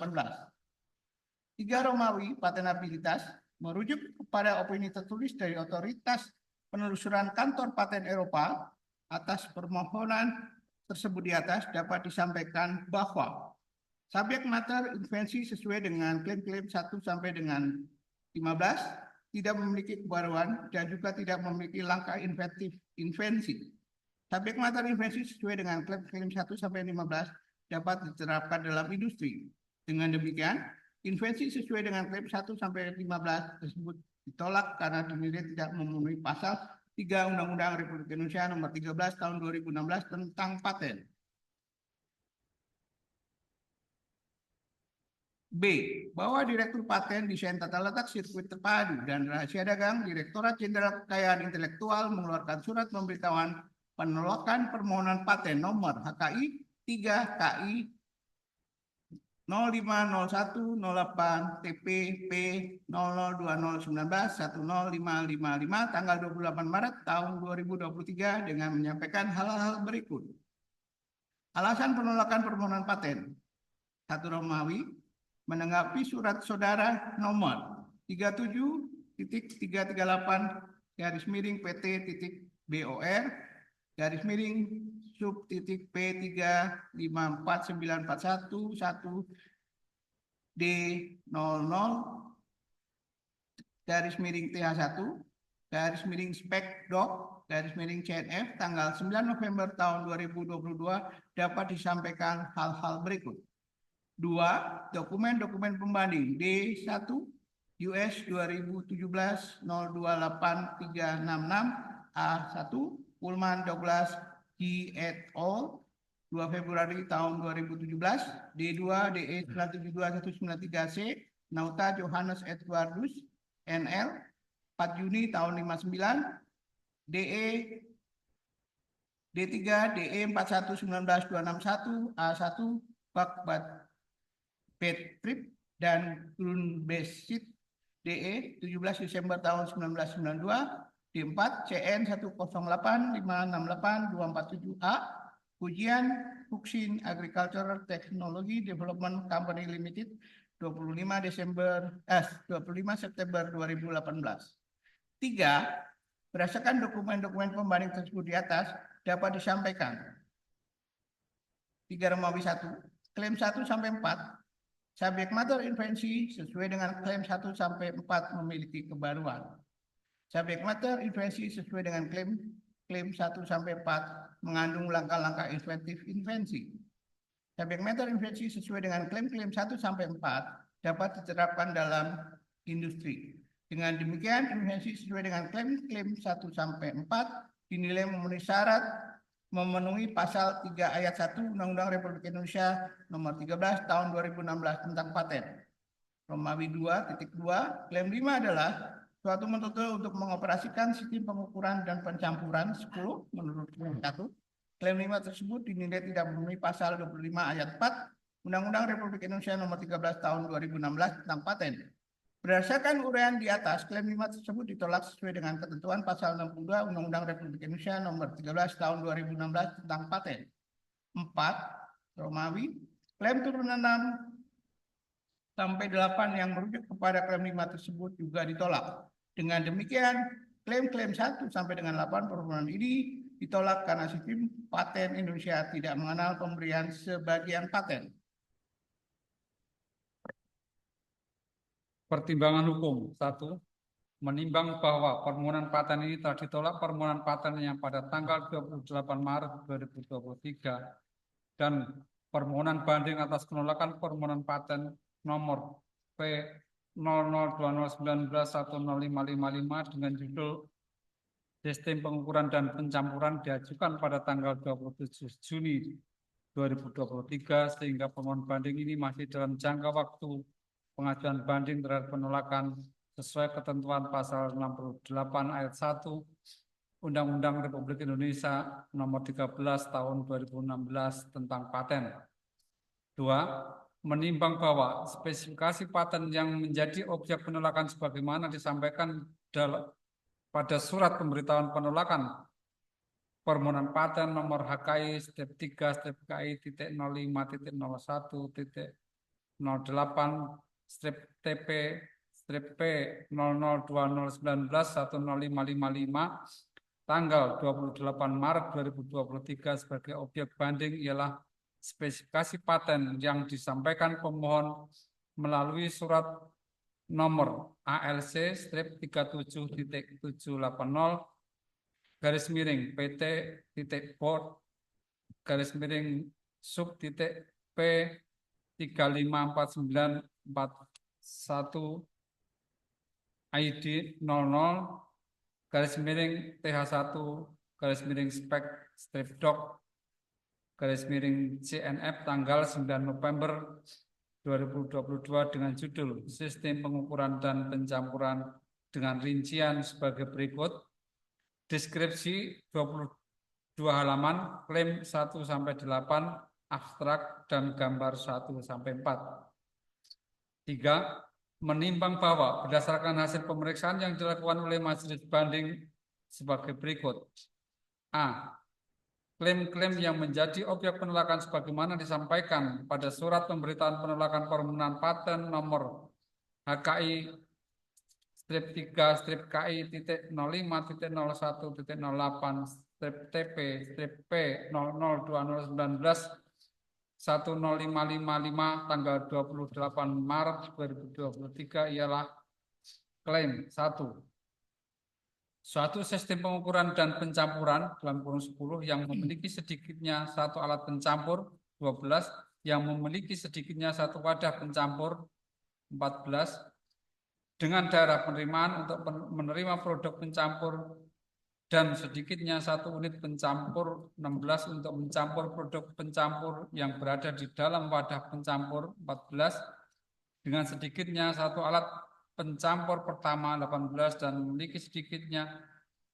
Romawi patenabilitas merujuk kepada opini tertulis dari otoritas penelusuran kantor paten Eropa atas permohonan tersebut di atas dapat disampaikan bahwa subjek mater invensi sesuai dengan klaim-klaim 1 sampai dengan 15 tidak memiliki kebaruan dan juga tidak memiliki langkah invensi. Subjek mater invensi sesuai dengan klaim 1 sampai 15 dapat diterapkan dalam industri. Dengan demikian, invensi sesuai dengan klaim 1 sampai 15 tersebut ditolak karena dinilai tidak memenuhi pasal 3 Undang-Undang Republik Indonesia Nomor 13 Tahun 2016 tentang paten. B. Bahwa Direktur Paten Desain Tata Letak Sirkuit Terpadu dan Rahasia Dagang Direktorat Jenderal Kekayaan Intelektual mengeluarkan surat pemberitahuan penolakan permohonan paten nomor HKI 3 KI 050108 TPP 002019 tanggal 28 Maret tahun 2023 dengan menyampaikan hal-hal berikut. Alasan penolakan permohonan paten. 1 Romawi menanggapi surat saudara nomor 37.338/PT.BOR sub-P35411-D00-TH1/spek-doc-CNF tanggal 9 November tahun 2022 dapat disampaikan hal-hal berikut. 2. Dokumen-dokumen pembanding D1 US 2017-028366 A1 Pullman Douglas G. et al. 2 Februari tahun 2017, D2 DE 972193C, Nauta Johannes Edwardus NL 4 Juni tahun 59, DE D3 DE 4119261 A1 Bakbat Petrip dan Grunbesit DE 17 Desember tahun 1992, D4 CN 108568247A Ujian Fuksin Agricultural Technology Development Company Limited 25 September 2018. 3. Berdasarkan dokumen-dokumen pembanding tersebut di atas dapat disampaikan. 3 Romawi 1. Klaim 1 sampai 4. Subjek mater invensi sesuai dengan klaim 1 sampai 4 memiliki kebaruan. Subjek mater invensi sesuai dengan klaim 1 sampai 4 mengandung langkah-langkah invensi. Subjek mater invensi sesuai dengan klaim 1 sampai 4 dapat diterapkan dalam industri. Dengan demikian, invensi sesuai dengan klaim 1 sampai 4 dinilai memenuhi syarat memenuhi pasal 3 ayat 1 Undang-Undang Republik Indonesia nomor 13 tahun 2016 tentang paten. Romawi 2.2 klaim 5 adalah suatu metode untuk mengoperasikan sistem pengukuran dan pencampuran 10 menurut klaim 1. Klaim 5 tersebut dinilai tidak memenuhi pasal 25 ayat 4 Undang-Undang Republik Indonesia nomor 13 tahun 2016 tentang paten. Berdasarkan uraian di atas, klaim 5 tersebut ditolak sesuai dengan ketentuan pasal 62 Undang-Undang Republik Indonesia nomor 13 tahun 2016 tentang paten. 4. Romawi, klaim turunan 6 sampai 8 yang merujuk kepada klaim 5 tersebut juga ditolak. Dengan demikian, klaim-klaim 1 sampai dengan 8 permohonan ini ditolak karena sistem paten Indonesia tidak mengenal pemberian sebagian paten. Pertimbangan hukum. 1. Menimbang bahwa permohonan paten ini telah ditolak permohonan paten yang pada tanggal 28 Maret 2023 dan permohonan banding atas penolakan permohonan paten nomor P002019105555 dengan judul Sistem Pengukuran dan Pencampuran diajukan pada tanggal 27 Juni 2023 sehingga permohonan banding ini masih dalam jangka waktu pengajuan banding terhadap penolakan sesuai ketentuan pasal 68 ayat 1 Undang-Undang Republik Indonesia nomor 13 tahun 2016 tentang paten. 2. Menimbang bahwa spesifikasi paten yang menjadi objek penolakan sebagaimana disampaikan pada surat pemberitahuan penolakan permohonan paten nomor HKI step 3 step KI .05.01.08 strip TP strip P 002019105555 tanggal 28 Maret 2023 sebagai objek banding ialah spesifikasi paten yang disampaikan pemohon melalui surat nomor ALC strip 37.780 garis miring PT.Board garis miring sub titik P 354941 ID 00 garis miring TH1 garis miring spek strip doc garis miring CNF tanggal 9 November 2022 dengan judul Sistem Pengukuran dan Pencampuran dengan rincian sebagai berikut. Deskripsi 22 halaman, klaim 1 sampai 8, abstrak dan gambar 1 sampai 4. 3. Menimbang bahwa berdasarkan hasil pemeriksaan yang dilakukan oleh majelis banding sebagai berikut. A. Klaim-klaim yang menjadi objek penolakan sebagaimana disampaikan pada surat pemberitahuan penolakan permohonan paten nomor HKI strip 3 strip KI titik 05.01.08 strip TP strip P 002019 10555 tanggal 28 Maret 2023 ialah klaim 1. Suatu sistem pengukuran dan pencampuran dalam kurung 10 yang memiliki sedikitnya satu alat pencampur 12, yang memiliki sedikitnya satu wadah pencampur 14, dengan daerah penerimaan untuk menerima produk pencampur dan sedikitnya satu unit pencampur 16 untuk mencampur produk pencampur yang berada di dalam wadah pencampur 14, dengan sedikitnya satu alat pencampur pertama 18 dan memiliki sedikitnya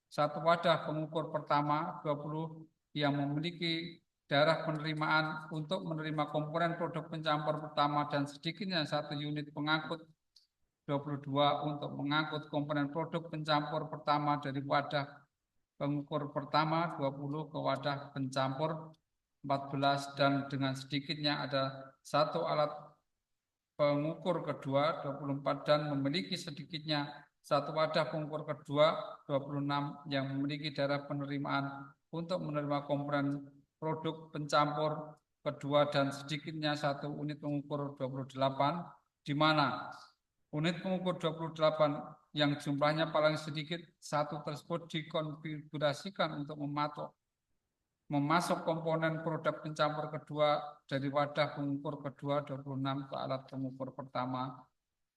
satu wadah pengukur pertama 20 yang memiliki daerah penerimaan untuk menerima komponen produk pencampur pertama dan sedikitnya satu unit pengangkut 22 untuk mengangkut komponen produk pencampur pertama dari wadah pengukur pertama 20 ke wadah pencampur 14 dan dengan sedikitnya ada satu alat pengukur kedua 24 dan memiliki sedikitnya satu wadah pengukur kedua 26 yang memiliki daerah penerimaan untuk menerima komponen produk pencampur kedua dan sedikitnya satu unit pengukur 28, di mana unit pengukur 28 yang jumlahnya paling sedikit satu tersebut dikonfigurasikan untuk memasuk komponen produk pencampur kedua dari wadah pengukur kedua 26 ke alat pengukur pertama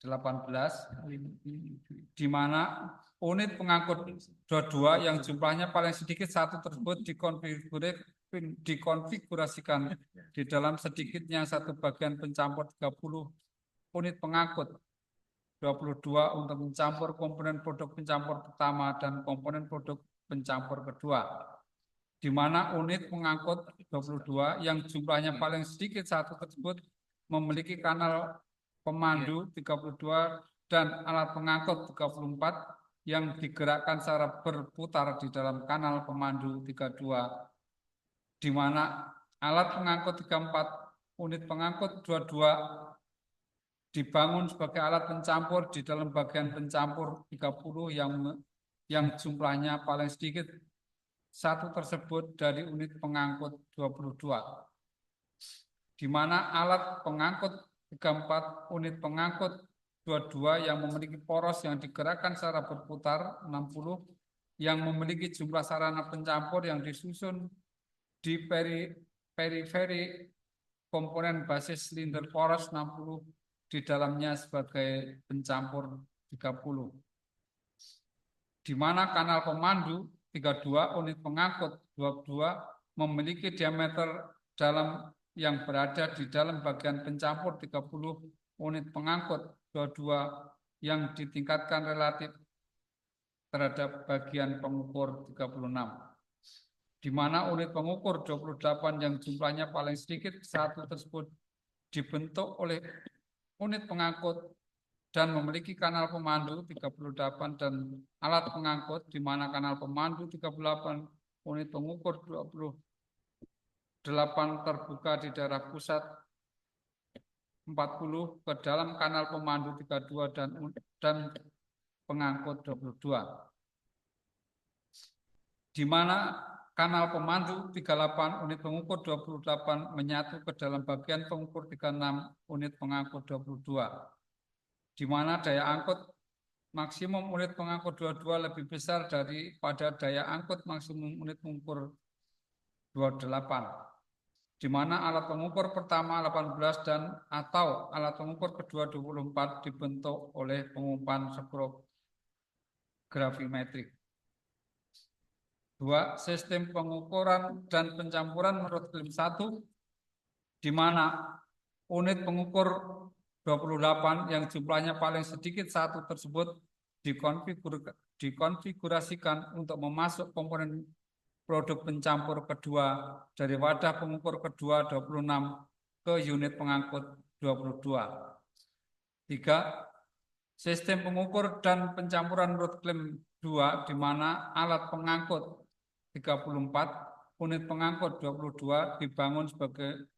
18, di mana unit pengangkut 22 yang jumlahnya paling sedikit satu tersebut dikonfigurasikan di dalam sedikitnya satu bagian pencampur 30 unit pengangkut 22 untuk mencampur komponen produk pencampur pertama dan komponen produk pencampur kedua, di mana unit pengangkut 22 yang jumlahnya paling sedikit satu tersebut memiliki kanal pemandu 32 dan alat pengangkut 34 yang digerakkan secara berputar di dalam kanal pemandu 32, di mana alat pengangkut 34 unit pengangkut 22 dibangun sebagai alat pencampur di dalam bagian pencampur 30 yang jumlahnya paling sedikit satu tersebut dari unit pengangkut 22, di mana alat pengangkut 34 unit pengangkut 22 yang memiliki poros yang digerakkan secara berputar 60 yang memiliki jumlah sarana pencampur yang disusun di periferi komponen basis silinder poros 60 di dalamnya sebagai pencampur 30, di mana kanal pemandu 32 unit pengangkut 22 memiliki diameter dalam yang berada di dalam bagian pencampur 30 unit pengangkut 22 yang ditingkatkan relatif terhadap bagian pengukur 36, di mana unit pengukur 28 yang jumlahnya paling sedikit satu tersebut dibentuk oleh unit pengangkut dan memiliki kanal pemandu 38 dan alat pengangkut, di mana kanal pemandu 38 unit pengukur 28 terbuka di daerah pusat 40 ke dalam kanal pemandu 32 dan pengangkut 22, di mana kanal pemandu 38 unit pengukur 28 menyatu ke dalam bagian pengukur 36 unit pengangkut 22, di mana daya angkut maksimum unit pengangkut 22 lebih besar daripada daya angkut maksimum unit pengukur 28, di mana alat pengukur pertama 18 dan atau alat pengukur kedua 24 dibentuk oleh pengumpan spektrografimetrik. 2. Sistem pengukuran dan pencampuran menurut klaim 1, di mana unit pengukur 28 yang jumlahnya paling sedikit satu tersebut dikonfigurasikan untuk memasuk komponen produk pencampur kedua dari wadah pengukur kedua 26 ke unit pengangkut 22. 3. Sistem pengukur dan pencampuran menurut klaim 2 di mana alat pengangkut 34, unit pengangkut 22 dibangun sebagai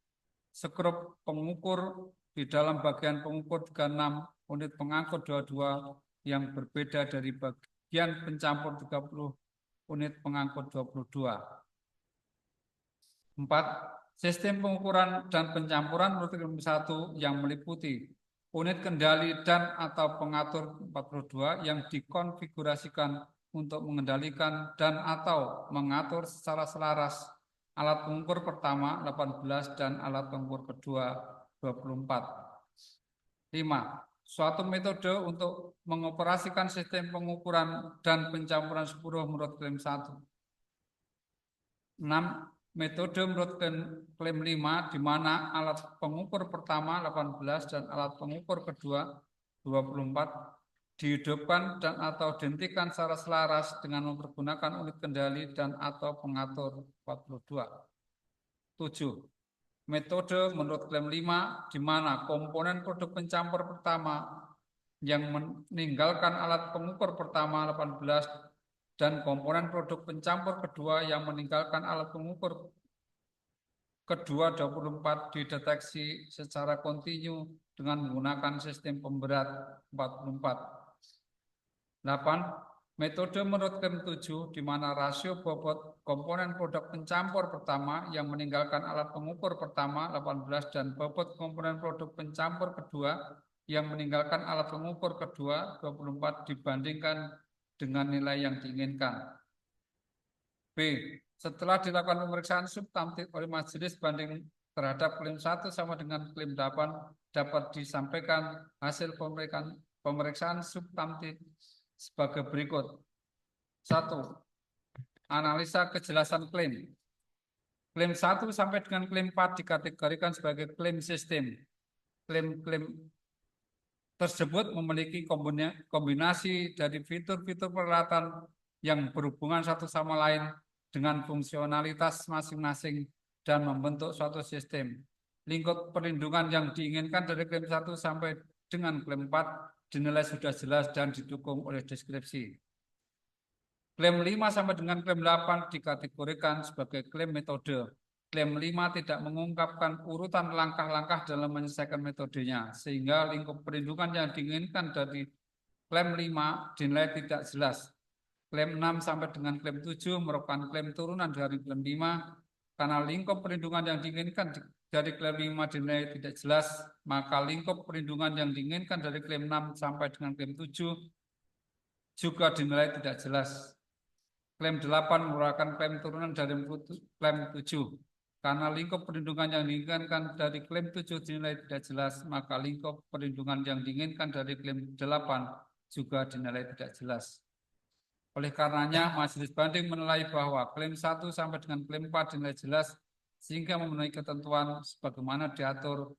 skrup pengukur di dalam bagian pengukur 36, unit pengangkut 22 yang berbeda dari bagian pencampur 30, unit pengangkut 22. 4. Sistem pengukuran dan pencampuran menurut klaim 1 yang meliputi unit kendali dan atau pengatur 42 yang dikonfigurasikan untuk mengendalikan dan atau mengatur secara selaras alat pengukur pertama 18 dan alat pengukur kedua 24. 5. Suatu metode untuk mengoperasikan sistem pengukuran dan pencampuran 10 menurut klaim 1. 6. Metode menurut klaim 5 di mana alat pengukur pertama 18 dan alat pengukur kedua 24 dihidupkan dan atau dihentikan secara selaras dengan mempergunakan unit kendali dan atau pengatur 42. 7. Metode menurut klaim 5 di mana komponen produk pencampur pertama yang meninggalkan alat pengukur pertama 18 dan komponen produk pencampur kedua yang meninggalkan alat pengukur kedua 24 dideteksi secara kontinu dengan menggunakan sistem pemberat 44. 8. Metode menurut klaim 7 di mana rasio bobot komponen produk pencampur pertama yang meninggalkan alat pengukur pertama 18 dan bobot komponen produk pencampur kedua yang meninggalkan alat pengukur kedua 24 dibandingkan dengan nilai yang diinginkan. B. Setelah dilakukan pemeriksaan substantif oleh majelis banding terhadap klaim 1 sama dengan klaim 8 dapat disampaikan hasil pemeriksaan substantif sebagai berikut. 1. Analisa kejelasan klaim. Klaim 1 sampai dengan klaim 4 dikategorikan sebagai klaim sistem. Klaim-klaim tersebut memiliki kombinasi dari fitur-fitur peralatan yang berhubungan satu sama lain dengan fungsionalitas masing-masing dan membentuk suatu sistem. Lingkup perlindungan yang diinginkan dari klaim 1 sampai dengan klaim 4 dinilai sudah jelas dan didukung oleh deskripsi. Klaim 5 sampai dengan klaim 8 dikategorikan sebagai klaim metode. Klaim 5 tidak mengungkapkan urutan langkah-langkah dalam menyelesaikan metodenya, sehingga lingkup perlindungan yang diinginkan dari klaim 5 dinilai tidak jelas. Klaim 6 sampai dengan klaim 7 merupakan klaim turunan dari klaim 5. Karena lingkup perlindungan yang diinginkan dari klaim 5 dinilai tidak jelas, maka lingkup perlindungan yang diinginkan dari klaim 6 sampai dengan klaim 7 juga dinilai tidak jelas. Klaim 8 merupakan klaim turunan dari klaim 7. Karena lingkup perlindungan yang diinginkan dari klaim 7 dinilai tidak jelas, maka lingkup perlindungan yang diinginkan dari klaim 8 juga dinilai tidak jelas. Oleh karenanya, majelis banding menilai bahwa klaim 1 sampai dengan klaim 4 dinilai jelas sehingga memenuhi ketentuan sebagaimana diatur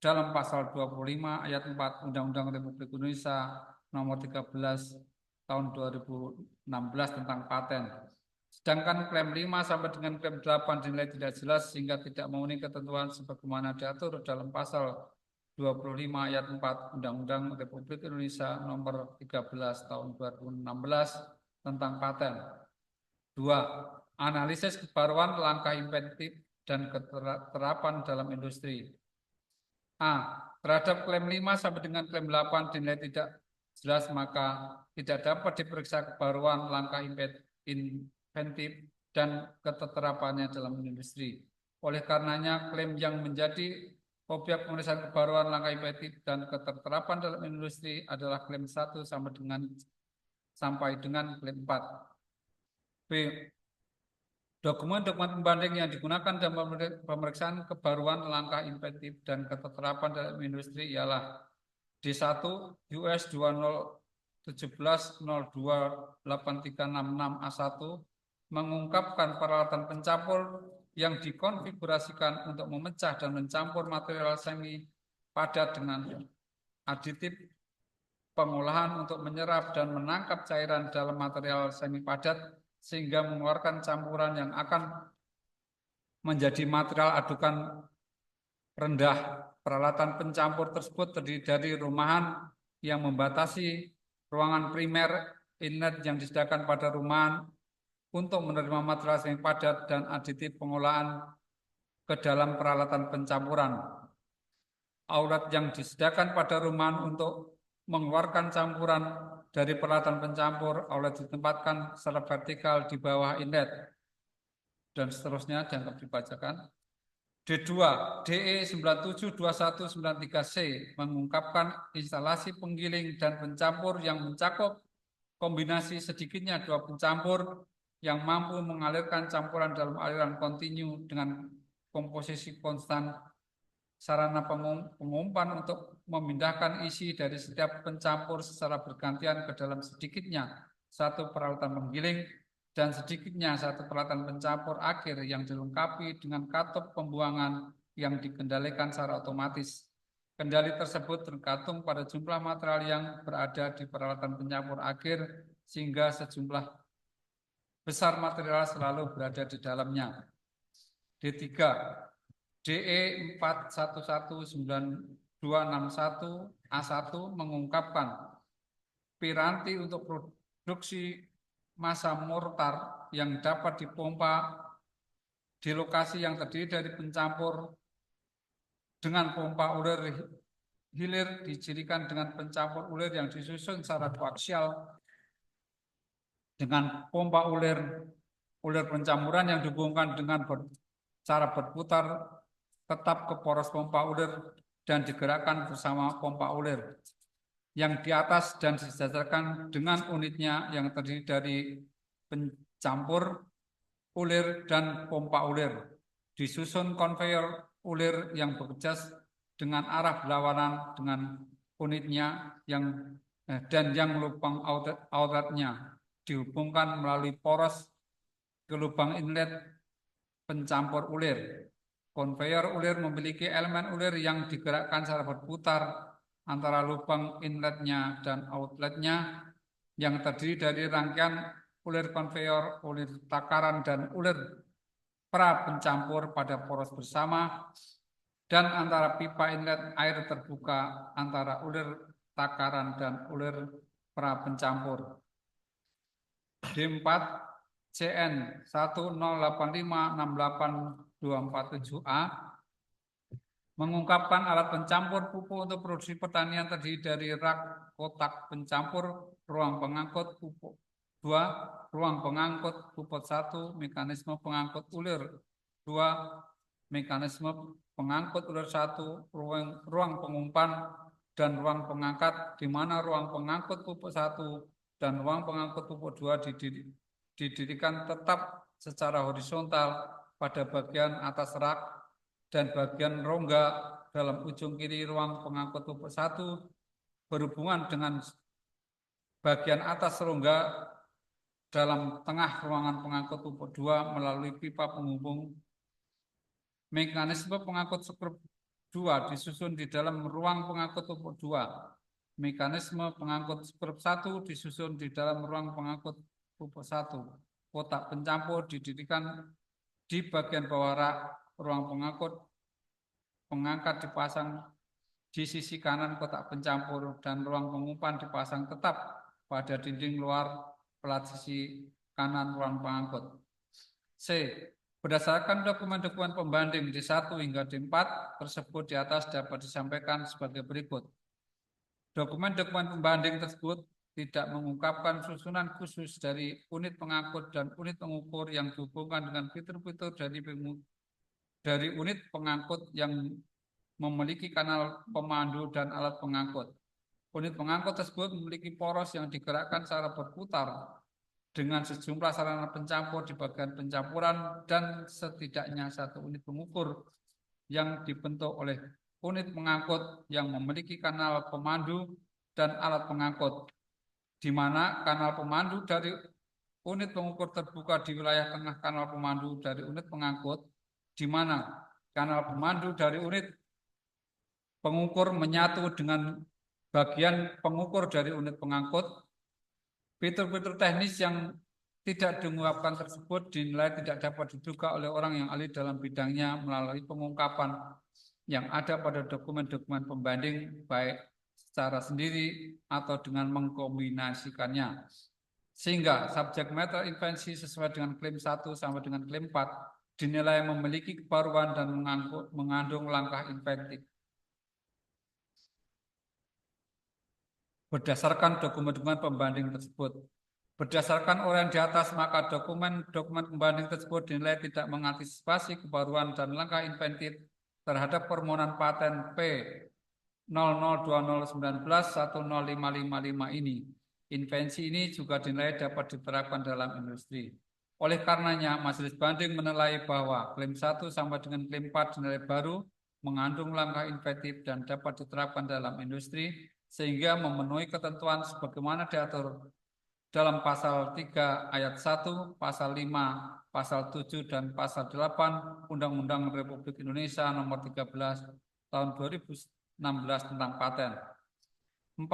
dalam pasal 25 ayat 4 Undang-Undang Republik Indonesia nomor 13 tahun 2016 tentang paten. Sedangkan klaim 5 sampai dengan klaim 8 dinilai tidak jelas sehingga tidak memenuhi ketentuan sebagaimana diatur dalam pasal 25 ayat 4 Undang-Undang Republik Indonesia nomor 13 tahun 2016 tentang paten. 2. Analisis kebaruan langkah inventif dan keterapan dalam industri. A. Terhadap klaim 5 sampai dengan klaim 8 dinilai tidak jelas maka tidak dapat diperiksa kebaruan langkah inventif dan keterapannya dalam industri. Oleh karenanya klaim yang menjadi objek pemeriksaan kebaruan langkah inventif dan keterapan dalam industri adalah klaim 1 sampai dengan klaim 4. B. Dokumen-dokumen pembanding yang digunakan dalam pemeriksaan kebaruan langkah inventif dan keterapan dalam industri ialah D1 US 2017-02-8366 A1 mengungkapkan peralatan pencampur yang dikonfigurasikan untuk memecah dan mencampur material semi padat dengan aditif pengolahan untuk menyerap dan menangkap cairan dalam material semi padat sehingga mengeluarkan campuran yang akan menjadi material adukan rendah. Peralatan pencampur tersebut terdiri dari rumahan yang membatasi ruangan primer inlet yang disediakan pada rumahan untuk menerima material semi padat dan aditif pengolahan ke dalam peralatan pencampuran. Outlet yang disediakan pada rumahan untuk mengeluarkan campuran dari peralatan pencampur, outlet ditempatkan secara vertikal di bawah inlet. Dan seterusnya dianggap dibacakan. D2, DE 972193C mengungkapkan instalasi penggiling dan pencampur yang mencakup kombinasi sedikitnya 2 pencampur yang mampu mengalirkan campuran dalam aliran kontinu dengan komposisi konstan, sarana pengumpan untuk memindahkan isi dari setiap pencampur secara bergantian ke dalam sedikitnya 1 peralatan penggiling dan sedikitnya 1 peralatan pencampur akhir yang dilengkapi dengan katup pembuangan yang dikendalikan secara otomatis. Kendali tersebut tergantung pada jumlah material yang berada di peralatan pencampur akhir sehingga sejumlah besar material selalu berada di dalamnya. D3, DE 411921A1 mengungkapkan piranti untuk produksi massa mortar yang dapat dipompa di lokasi yang terdiri dari pencampur dengan pompa ulir hilir dicirikan dengan pencampur ulir yang disusun secara koaksial dengan pompa ulir pencampuran yang dihubungkan dengan cara berputar tetap ke poros pompa ulir dan digerakkan bersama pompa ulir yang di atas dan disejajarkan dengan unitnya yang terdiri dari pencampur ulir dan pompa ulir. Disusun konveyor ulir yang bekerja dengan arah berlawanan dengan unitnya dan yang lubang outletnya dihubungkan melalui poros ke lubang inlet pencampur ulir. Konveyor ulir memiliki elemen ulir yang digerakkan secara berputar antara lubang inletnya dan outletnya yang terdiri dari rangkaian ulir konveyor, ulir takaran, dan ulir pra pencampur pada poros bersama dan antara pipa inlet air terbuka antara ulir takaran dan ulir pra pencampur. D4 CN 108568247A mengungkapkan alat pencampur pupuk untuk produksi pertanian terdiri dari rak kotak pencampur, ruang pengangkut pupuk 2, ruang pengangkut pupuk 1, mekanisme pengangkut ulir 2, mekanisme pengangkut ulir 1, ruang pengumpan dan ruang pengangkat, di mana ruang pengangkut pupuk 1 dan ruang pengangkut pupuk 2 didirikan tetap secara horizontal pada bagian atas rak dan bagian rongga dalam ujung kiri ruang pengangkut pupuk 1 berhubungan dengan bagian atas rongga dalam tengah ruangan pengangkut pupuk 2 melalui pipa penghubung. Mekanisme pengangkut skrup 2 disusun di dalam ruang pengangkut pupuk 2. Mekanisme pengangkut skrup 1 disusun di dalam ruang pengangkut pupuk 1. Kotak pencampur didirikan di bagian bawah rak. Ruang pengangkat dipasang di sisi kanan kotak pencampur dan ruang pengumpan dipasang tetap pada dinding luar pelat sisi kanan ruang pengangkut. C. Berdasarkan dokumen-dokumen pembanding D1 hingga D4 tersebut di atas dapat disampaikan sebagai berikut. Dokumen-dokumen pembanding tersebut tidak mengungkapkan susunan khusus dari unit pengangkut dan unit pengukur yang dihubungkan dengan fitur-fitur dari unit pengangkut yang memiliki kanal pemandu dan alat pengangkut. Unit pengangkut tersebut memiliki poros yang digerakkan secara berputar dengan sejumlah sarana pencampur di bagian pencampuran dan setidaknya 1 unit pengukur yang dibentuk oleh unit pengangkut yang memiliki kanal pemandu dan alat pengangkut, di mana kanal pemandu dari unit pengukur terbuka di wilayah tengah kanal pemandu dari unit pengangkut di mana kanal pemandu dari unit pengukur menyatu dengan bagian pengukur dari unit pengangkut. Fitur-fitur teknis yang tidak diungkapkan tersebut dinilai tidak dapat diduga oleh orang yang ahli dalam bidangnya melalui pengungkapan yang ada pada dokumen-dokumen pembanding baik secara sendiri atau dengan mengkombinasikannya. Sehingga subjek matter invensi sesuai dengan klaim 1 sampai dengan klaim 4 dinilai memiliki kebaruan dan mengandung langkah inventif. Berdasarkan dokumen-dokumen pembanding tersebut. Berdasarkan uraian di atas, maka dokumen-dokumen pembanding tersebut dinilai tidak mengantisipasi kebaruan dan langkah inventif terhadap permohonan paten P002019-10555 ini. Invensi ini juga dinilai dapat diterapkan dalam industri. Oleh karenanya, majelis banding menilai bahwa klaim 1 sampai dengan klaim 4 dinilai baru, mengandung langkah inventif dan dapat diterapkan dalam industri, sehingga memenuhi ketentuan sebagaimana diatur dalam pasal 3 ayat 1, pasal 5, pasal 7, dan pasal 8 Undang-Undang Republik Indonesia nomor 13 tahun 2016 tentang paten. 4.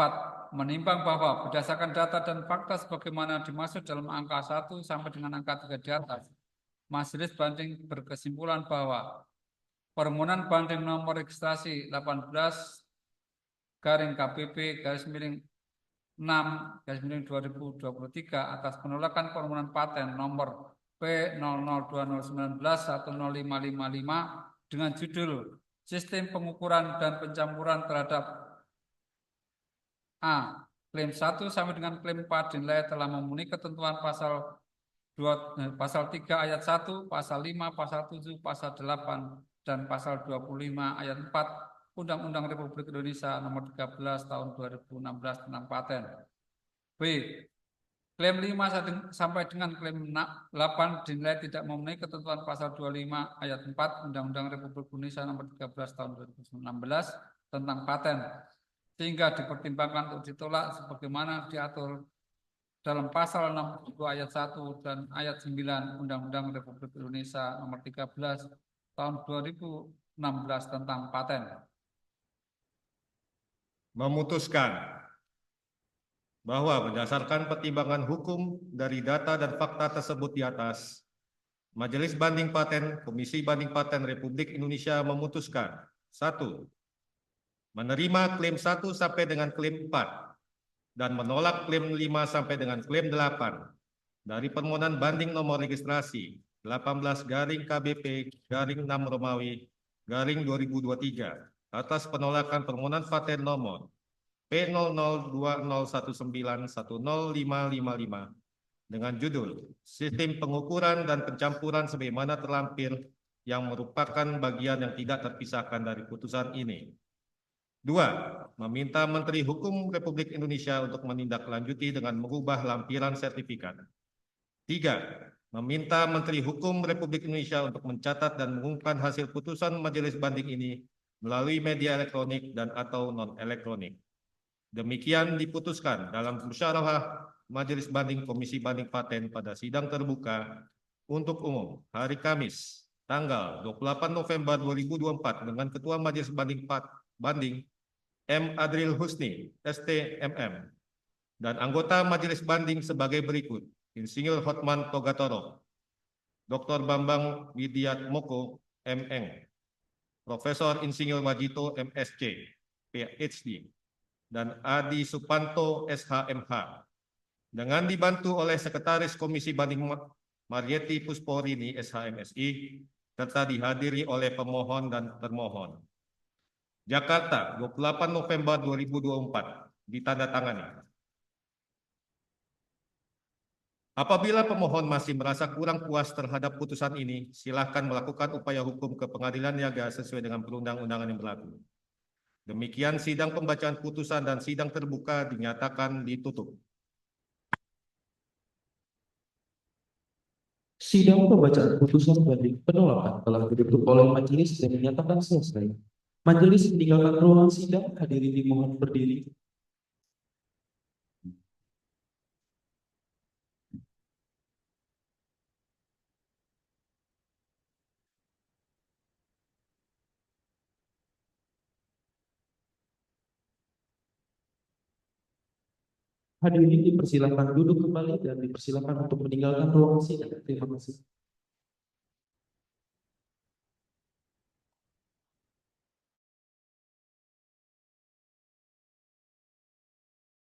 Menimbang bahwa berdasarkan data dan fakta sebagaimana dimaksud dalam angka 1 sampai dengan angka 3 di atas, majelis banding berkesimpulan bahwa permohonan banding nomor registrasi 18 garing KPP garis miring 6 garis miring 2023 atas penolakan permohonan paten nomor P002019-10555 dengan judul Sistem Pengukuran dan Pencampuran terhadap A. Klaim 1 sampai dengan klaim 4 dinilai telah memenuhi ketentuan pasal 3 ayat 1, pasal 5, pasal 7, pasal 8, dan pasal 25 ayat 4 Undang-Undang Republik Indonesia nomor 13 tahun 2016 tentang paten. B. Klaim 5 sampai dengan klaim 8 dinilai tidak memenuhi ketentuan pasal 25 ayat 4 Undang-Undang Republik Indonesia nomor 13 tahun 2016 tentang paten, sehingga dipertimbangkan untuk ditolak sebagaimana diatur dalam pasal 62 ayat 1 dan ayat 9 Undang-Undang Republik Indonesia nomor 13 tahun 2016 tentang paten. Memutuskan bahwa berdasarkan pertimbangan hukum dari data dan fakta tersebut di atas, Majelis Banding Paten Komisi Banding Paten Republik Indonesia memutuskan 1. Menerima klaim 1 sampai dengan klaim 4 dan menolak klaim 5 sampai dengan klaim 8 dari permohonan banding nomor registrasi 18 garing KBP garing 6 Romawi garing 2023 atas penolakan permohonan paten nomor P002019105555 dengan judul Sistem Pengukuran dan Pencampuran sebagaimana terlampir yang merupakan bagian yang tidak terpisahkan dari putusan ini. 2. Meminta Menteri Hukum Republik Indonesia untuk menindaklanjuti dengan mengubah lampiran sertifikat. 3. Meminta Menteri Hukum Republik Indonesia untuk mencatat dan mengumumkan hasil putusan majelis banding ini melalui media elektronik dan atau non-elektronik. Demikian diputuskan dalam musyawarah Majelis Banding Komisi Banding Paten pada sidang terbuka untuk umum hari Kamis tanggal 28 November 2024 dengan Ketua Majelis Banding M. Adril Husni, ST.MM, dan anggota Majelis Banding sebagai berikut: Insinyur Hotman Togatoro, Dr. Bambang Widiatmoko, M.Eng, Profesor Insinyur Wajito, MSc, PhD, dan Adi Supanto, SHMH, dengan dibantu oleh Sekretaris Komisi Banding Marieti Pusporini, SHMSI, serta dihadiri oleh pemohon dan termohon. Jakarta, 28 November 2024, ditandatangani. Apabila pemohon masih merasa kurang puas terhadap putusan ini, silakan melakukan upaya hukum ke Pengadilan Niaga sesuai dengan perundang-undangan yang berlaku. Demikian sidang pembacaan putusan dan sidang terbuka dinyatakan ditutup. Sidang pembacaan putusan banding penolakan telah ditutup oleh majelis dan dinyatakan selesai. Majelis meninggalkan ruangan sidang, hadirin dimohon berdiri. Hadirin dipersilakan duduk kembali dan dipersilakan untuk meninggalkan ruang sidang. Terima kasih.